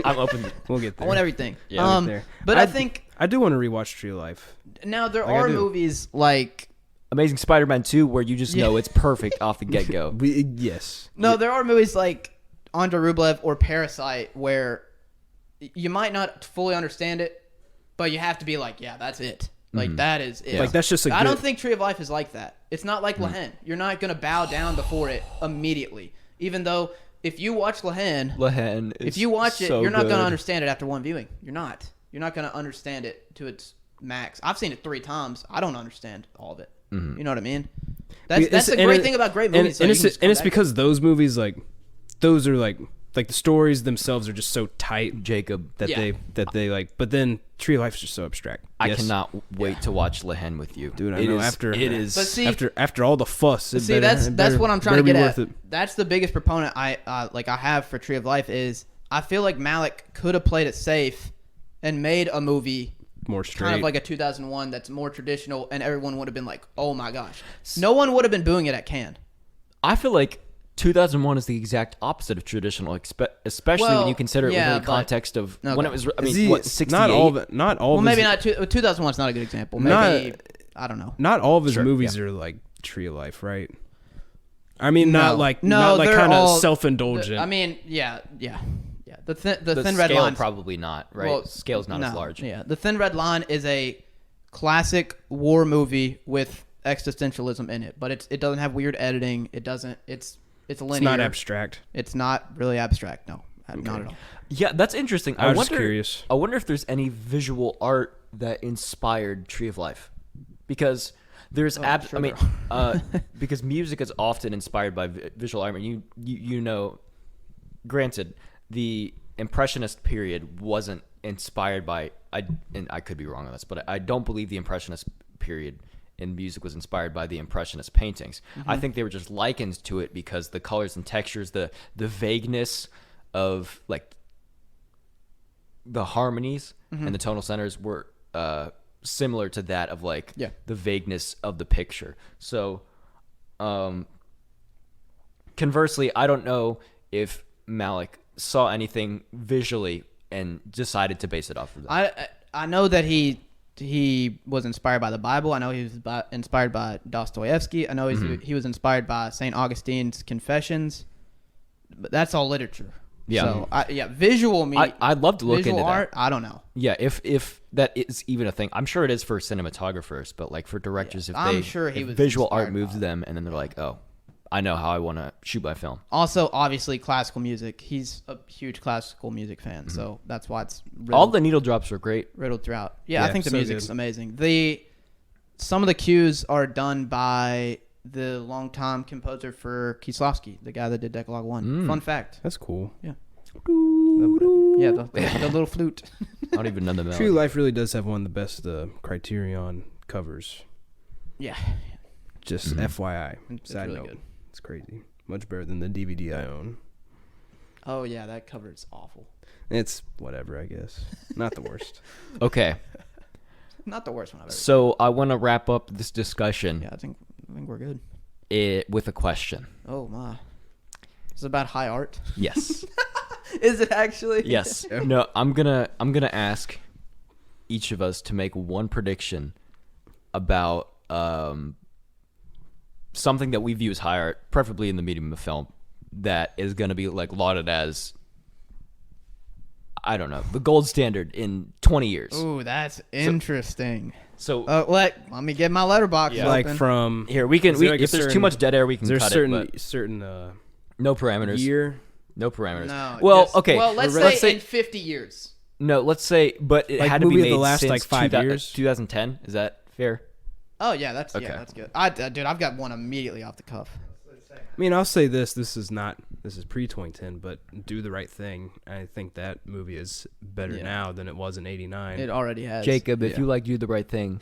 I'm open to We'll get I there. want everything. Yeah, we'll get there. But I think I do want to rewatch Tree of Life. now there Like I are do. movies like Amazing Spider-Man 2 where you just know it's perfect off the get-go. Yes. there are movies like Andrei Rublev or Parasite where you might not fully understand it, but you have to be like, yeah, that's it. Like that is it. Like that's just a I don't good- think Tree of Life is like that. It's not like La Haine. You're not gonna bow down before it immediately. Even though if you watch La Haine, if you watch it, you're not gonna understand it after one viewing. You're not. You're not gonna understand it to its max. I've seen it 3 times. I don't understand all of it. You know what I mean? That's the great thing about great movies. And it's because those movies, like, those are like the stories themselves are just so tight, Jacob, that they like. But then Tree of Life is just so abstract. I Yes. cannot wait to watch La Haine with you. Dude, I know It is. But see, after all the fuss. that's what I'm trying to get at. It. That's the biggest proponent I have for Tree of Life is I feel like Malick could have played it safe and made a movie More straight. kind of like a 2001 that's more traditional, and everyone would have been like, oh my gosh. No one would have been booing it at Cannes. I feel like 2001 is the exact opposite of traditional, especially when you consider it within the context of when it was. I mean, what, 68? Not all of it. Not all. Well, of maybe his, not. 2001 is not a good example. Maybe I don't know. Not all of his movies are like Tree of Life, right? I mean, not like kind of self-indulgent. I mean, yeah. The Thin The Red scale Line probably not, right? Well, Scale's not as no, large. Yeah, The Thin Red Line is a classic war movie with existentialism in it, but it doesn't have weird editing. It doesn't. It's linear. It's not abstract. It's not really abstract. No, not at all. Yeah, that's interesting. I was just curious. I wonder if there's any visual art that inspired Tree of Life, because there's because music is often inspired by visual art. I mean, you know, granted, the Impressionist period wasn't inspired by and I could be wrong on this, but I don't believe the Impressionist period in music was inspired by the Impressionist paintings. I think they were just likened to it because the colors and textures, the vagueness of like the harmonies and the tonal centers were similar to that of like the vagueness of the picture. So conversely, I don't know if Malick saw anything visually and decided to base it off of that. I know that he was inspired by the Bible. I know he was inspired by Dostoevsky. I know he was inspired by St. Augustine's Confessions. But that's all literature. Yeah. So visual I'd love to look into art. that. I don't know. Yeah, if that is even a thing. I'm sure it is for cinematographers, but like for directors, if visual art moves them, and then they're like, oh, I know how I want to shoot my film. Also, obviously, classical music. He's a huge classical music fan, so that's why it's all the needle drops are great, riddled throughout. Yeah, I think the music's amazing. Some of the cues are done by the longtime composer for Kieslowski, the guy that did Decalogue 1. Fun fact. That's cool. Yeah. Yeah, the little flute. I don't even know the melody. True Life really does have one of the best Criterion covers. Yeah. Just FYI. Side note. Good. It's crazy. Much better than the DVD I own. Oh, yeah, that cover is awful. It's whatever, I guess. Not the worst. Okay. Not the worst one I've ever So I want to wrap up this discussion. Yeah, I think we're good. With a question. Oh, my. Is it about high art? Yes. Is it actually? Yes. No, I'm gonna ask each of us to make one prediction about something that we view as high art, preferably in the medium of film, that is gonna be like lauded as, I don't know, the gold standard in 20 years. Ooh, that's interesting. So let me get my letterbox. Yeah. Like open. from here we can. If there's too much dead air, we can cut it. Certain no parameters. year. No parameters. No. Well, okay. Well, let's say in 50 years. No, let's say, but it Like had to be movie of made the last, since like, 5 years? 2010. Is that fair? Oh yeah, that's Okay. that's good. Dude, I've got one immediately off the cuff. I mean, I'll say this. This is pre-2010, but Do the Right Thing. I think that movie is better now than it was in '89. It already has. Jacob, if you like Do the Right Thing,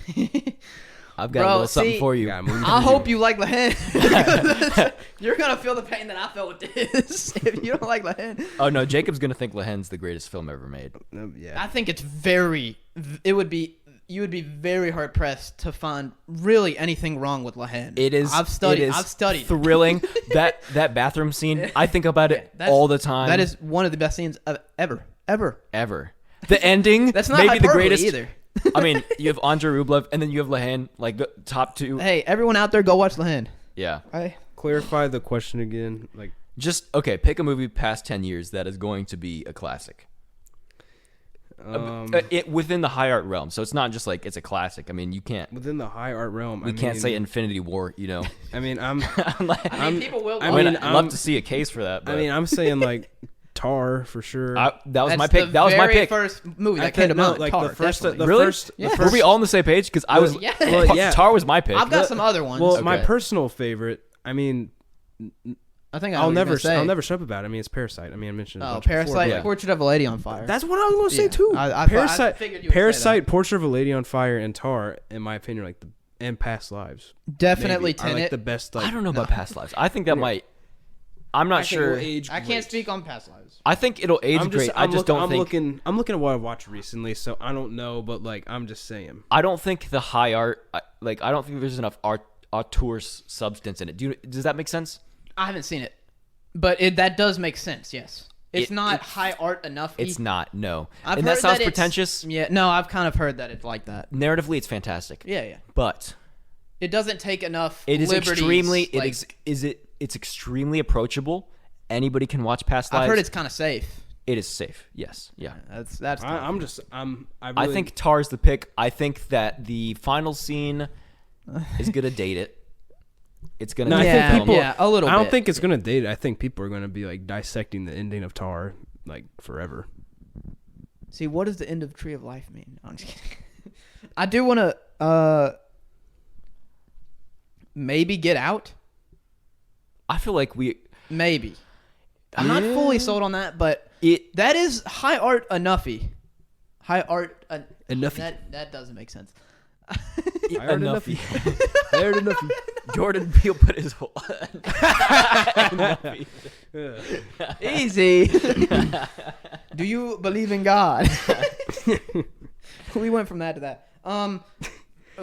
I've got a little something for you. I hope you like La Haine. You're gonna feel the pain that I felt with this if you don't like La Haine. Oh no, Jacob's gonna think La Haine's the greatest film ever made. Yeah. I think you would be very hard pressed to find really anything wrong with La Haine. It is. I've studied. Thrilling. that bathroom scene. I think about it all the time. That is one of the best scenes of ever. The ending. That's not maybe the hyperbole greatest either. I mean, you have Andrei Rublev, and then you have La Haine, like the top two. Hey, everyone out there, go watch La Haine. Yeah. Clarify the question again. Like, just pick a movie past 10 years that is going to be a classic. Within the high art realm, so it's not just like it's a classic. I mean, you can't within the high art realm. We can't say Infinity War, you know. I mean, people will. I'd love to see a case for that. But. I mean, I'm saying like Tar for sure. That was my pick. That was my pick. First movie that came to mind. Like Tar, the first. Were we all on the same page? Because I was. Yeah. Tar was my pick. I've got some other ones. Well, my personal favorite. I mean. I think I'll never shut up about it. I mean, it's Parasite. I mean, I mentioned it Parasite, before, Portrait of a Lady on Fire. That's what I was going to say too. I figured you would Parasite, say that. Portrait of a Lady on Fire, and Tar, in my opinion, are like and Past Lives. Definitely Tenet. Are like the best. I don't know about Past Lives. I think that might. I'm not sure. I can't speak on Past Lives. I think it'll age great. I just don't think. I'm looking at what I've watched recently, so I don't know, but like I'm just saying. I don't think the high art. I don't think there's enough auteur substance in it. Does that make sense? I haven't seen it. But that does make sense, yes. It's not high art enough. It's not, no. And that sounds pretentious. Yeah, no, I've kind of heard that it's like that. Narratively, it's fantastic. Yeah. But it doesn't take enough. It is extremely. It's extremely approachable. Anybody can watch Past Lives. I've heard it's kind of safe. It is safe. Yes. Yeah. That's. I think Tar's the pick. I think that the final scene is gonna date it. It's gonna. No, I think people. Yeah, a little. I don't think it's gonna date it. I think people are gonna be like dissecting the ending of Tar like forever. See, what does the end of Tree of Life mean? No, I'm just kidding. I do want to maybe Get Out. I feel like maybe. I'm not fully sold on that, but that is high art enoughy. High art enoughy. That doesn't make sense. I heard enough. I heard enough. Jordan Peele put his whole. Easy. Do you believe in God? We went from that to that.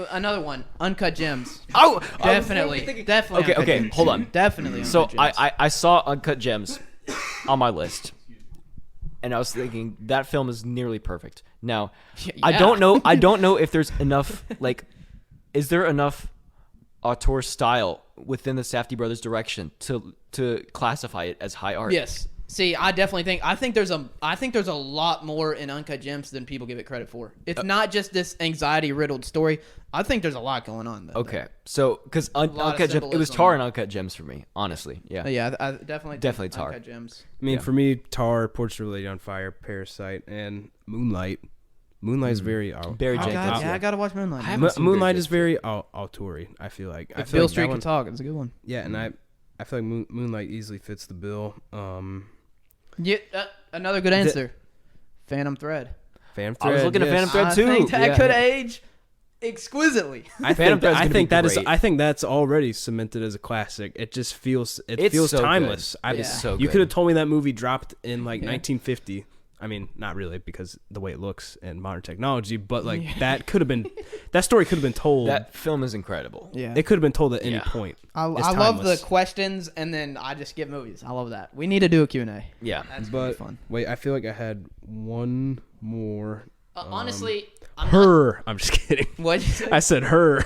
Another one, Uncut Gems. Oh, definitely. Okay, hold on. Definitely. So Uncut Gems. I saw Uncut Gems on my list, and I was thinking that film is nearly perfect. Now, Yeah. I don't know if there's enough. Like, is there enough auteur style within the Safdie brothers' direction to classify it as high art? Yes. See, I think there's a lot more in Uncut Gems than people give it credit for. It's not just this anxiety-riddled story. I think there's a lot going on there. Okay, so because Uncut Gems, it was Tar and Uncut Gems for me, honestly. Yeah. Yeah, I definitely Tar. Uncut Gems. I mean, for me, Tar, Portrait of a Lady on Fire, Parasite, and Moonlight. Moonlight is very Barry Jenkins. I gotta watch Moonlight. Moonlight is very auteur. I feel like. If Bill Street can talk, it's a good one. Yeah, and I feel like Moonlight easily fits the bill. Yeah, another good answer. Phantom Thread. Phantom Thread. I was looking at Phantom Thread too. I think that could age exquisitely. I think that's already cemented as a classic. It just feels so timeless. It's so you good. could have told me that movie dropped in 1950. I mean, not really because the way it looks and modern technology, but that story could have been told. That film is incredible. Yeah, it could have been told at any point. I love the questions, and then I just give movies. I love that. We need to do a Q&A. Yeah, that's gonna be fun. Wait, I feel like I had one more. Honestly, I'm just kidding. What'd you say? I said her.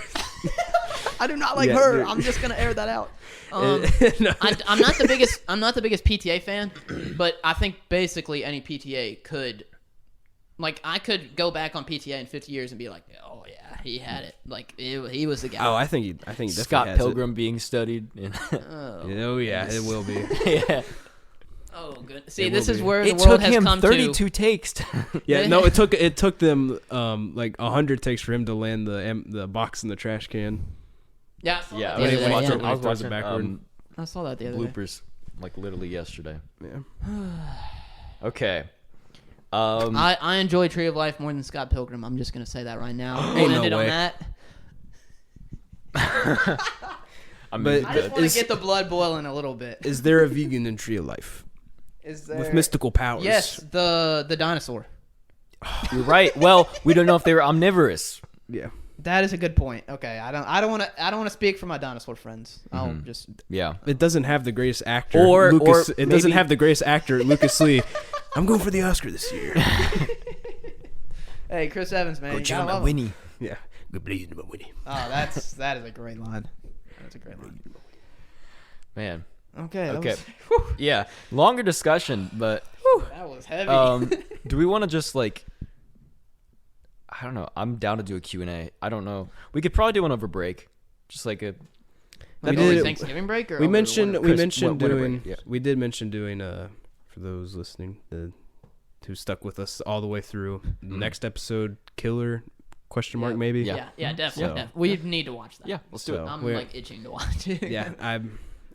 I do not like her. I'm just gonna air that out. I'm not the biggest PTA fan, but I think basically any PTA could, I could go back on PTA in 50 years and be like, oh yeah, he had it. He was the guy. Oh, I think he definitely Scott has Pilgrim being studied. Oh yeah, it will be. Yeah. Oh, good. See, this is where the It world took has him come 32 takes. Yeah, no, it took them 100 takes for him to land the box in the trash can. Yeah, Yeah, When he I was throws it watching backward. I saw that the other day. bloopers literally yesterday. Yeah. Okay. I enjoy Tree of Life more than Scott Pilgrim. I'm just gonna say that right now. Ain't no Ended on way. that. I mean, But I just want to get the blood boiling a little bit. Is there a vegan in Tree of Life Is there with mystical powers? Yes, the dinosaur. you're right. Well, we don't know if they were omnivorous. Yeah. That is a good point. Okay, I don't want to speak for my dinosaur friends. I'll just Yeah. It doesn't have the greatest actor. Or it doesn't maybe- have the greatest actor, Lucas Lee. I'm going for the Oscar this year. Hey, Chris Evans, man. Go you chill gotta my love him. Yeah. Winnie. Good bleeding about Winnie. Oh, that is a great line. That's a great line. Man. Okay. Okay. Yeah. Longer discussion, but That was heavy. do we want to just I don't know. I'm down to do a Q&A. I don't know. We could probably do one over break. Just like a Like we over did- Thanksgiving break, or We over mentioned whatever? whatever, yeah. we did mention doing for those listening who stuck with us all the way through next episode killer ? Maybe. Yeah. Yeah, definitely. So- We need to watch that. Yeah, let's do it. I'm we're- itching to watch it. Yeah,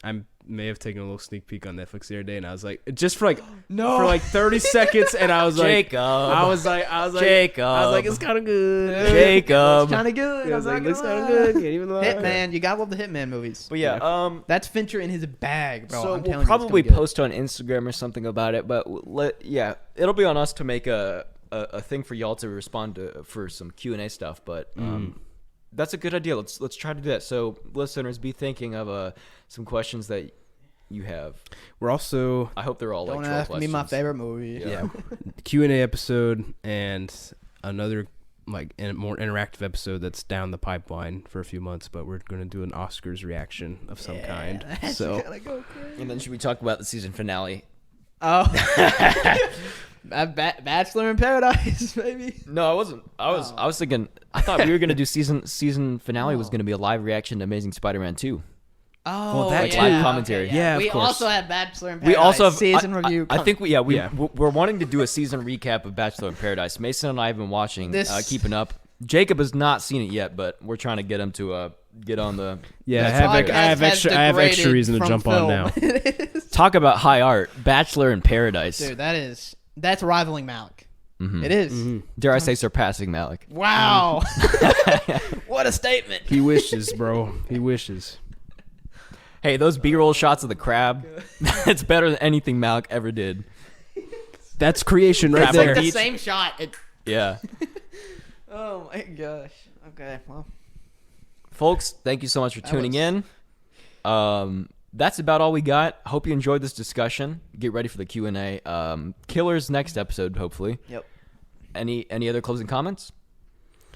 I may have taken a little sneak peek on Netflix the other day, and I was like, just for No. for 30 seconds, and I was like, Jacob. I was like, Jacob. I was like, it's kind of good. Jacob. It's kind of good. I was like, I'm looks not kind of gonna good. lie. Can't even lie. Hitman, you gotta love the Hitman movies. But yeah, That's Fincher in his bag, bro. so I'm we'll telling probably you, it's gonna be post on Instagram or something about it, but it'll be on us to make a thing for y'all to respond to for some Q&A stuff, but that's a good idea. Let's try to do that. So listeners, be thinking of some questions that you have. We're also I hope they're all good. like Don't troll ask questions. me my favorite movie. yeah Q&A episode and another more interactive episode that's down the pipeline for a few months, but we're going to do an Oscars reaction of some kind. That's So gonna go crazy. And then should we talk about the season finale? Oh, Bachelor in Paradise, maybe. No, I wasn't. I was thinking. I thought we were gonna do season finale was gonna be a live reaction to Amazing Spider-Man 2. Oh, Well, that yeah, live commentary. okay, Yeah, of we course. also have Bachelor in Paradise. We also have season I, review. I think we're wanting to do a season recap of Bachelor in Paradise. Mason and I have been watching, This- keeping up. Jacob has not seen it yet, but we're trying to get him to get on the. yeah, I Podcast have has extra degraded reason to from jump film. on now. Talk about high art, Bachelor in Paradise. Dude, that's rivaling Malick. Mm-hmm. It is. Mm-hmm. Dare I say surpassing Malick. Wow. What a statement. He wishes, bro. He wishes. Hey, those B-roll shots of the crab, it's better than anything Malick ever did. That's creation right Crab there. on The beach. same shot. Yeah. Oh my gosh. Okay, well. Folks, thank you so much for tuning in. That's about all we got. Hope you enjoyed this discussion. Get ready for the Q&A. Killer's next episode, hopefully. Yep. Any other closing comments?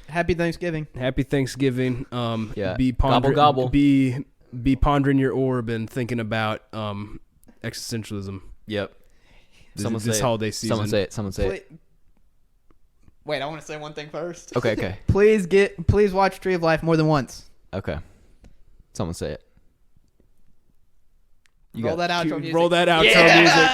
Happy Thanksgiving. Happy Thanksgiving. Yeah. Be pondering, Gobble, gobble. Be pondering your orb and thinking about existentialism. Yep. This holiday season. Someone say it. Wait, I want to say one thing first. Okay. Please watch Tree of Life more than once. Okay. Someone say it. Roll that outro music. Roll that outro music.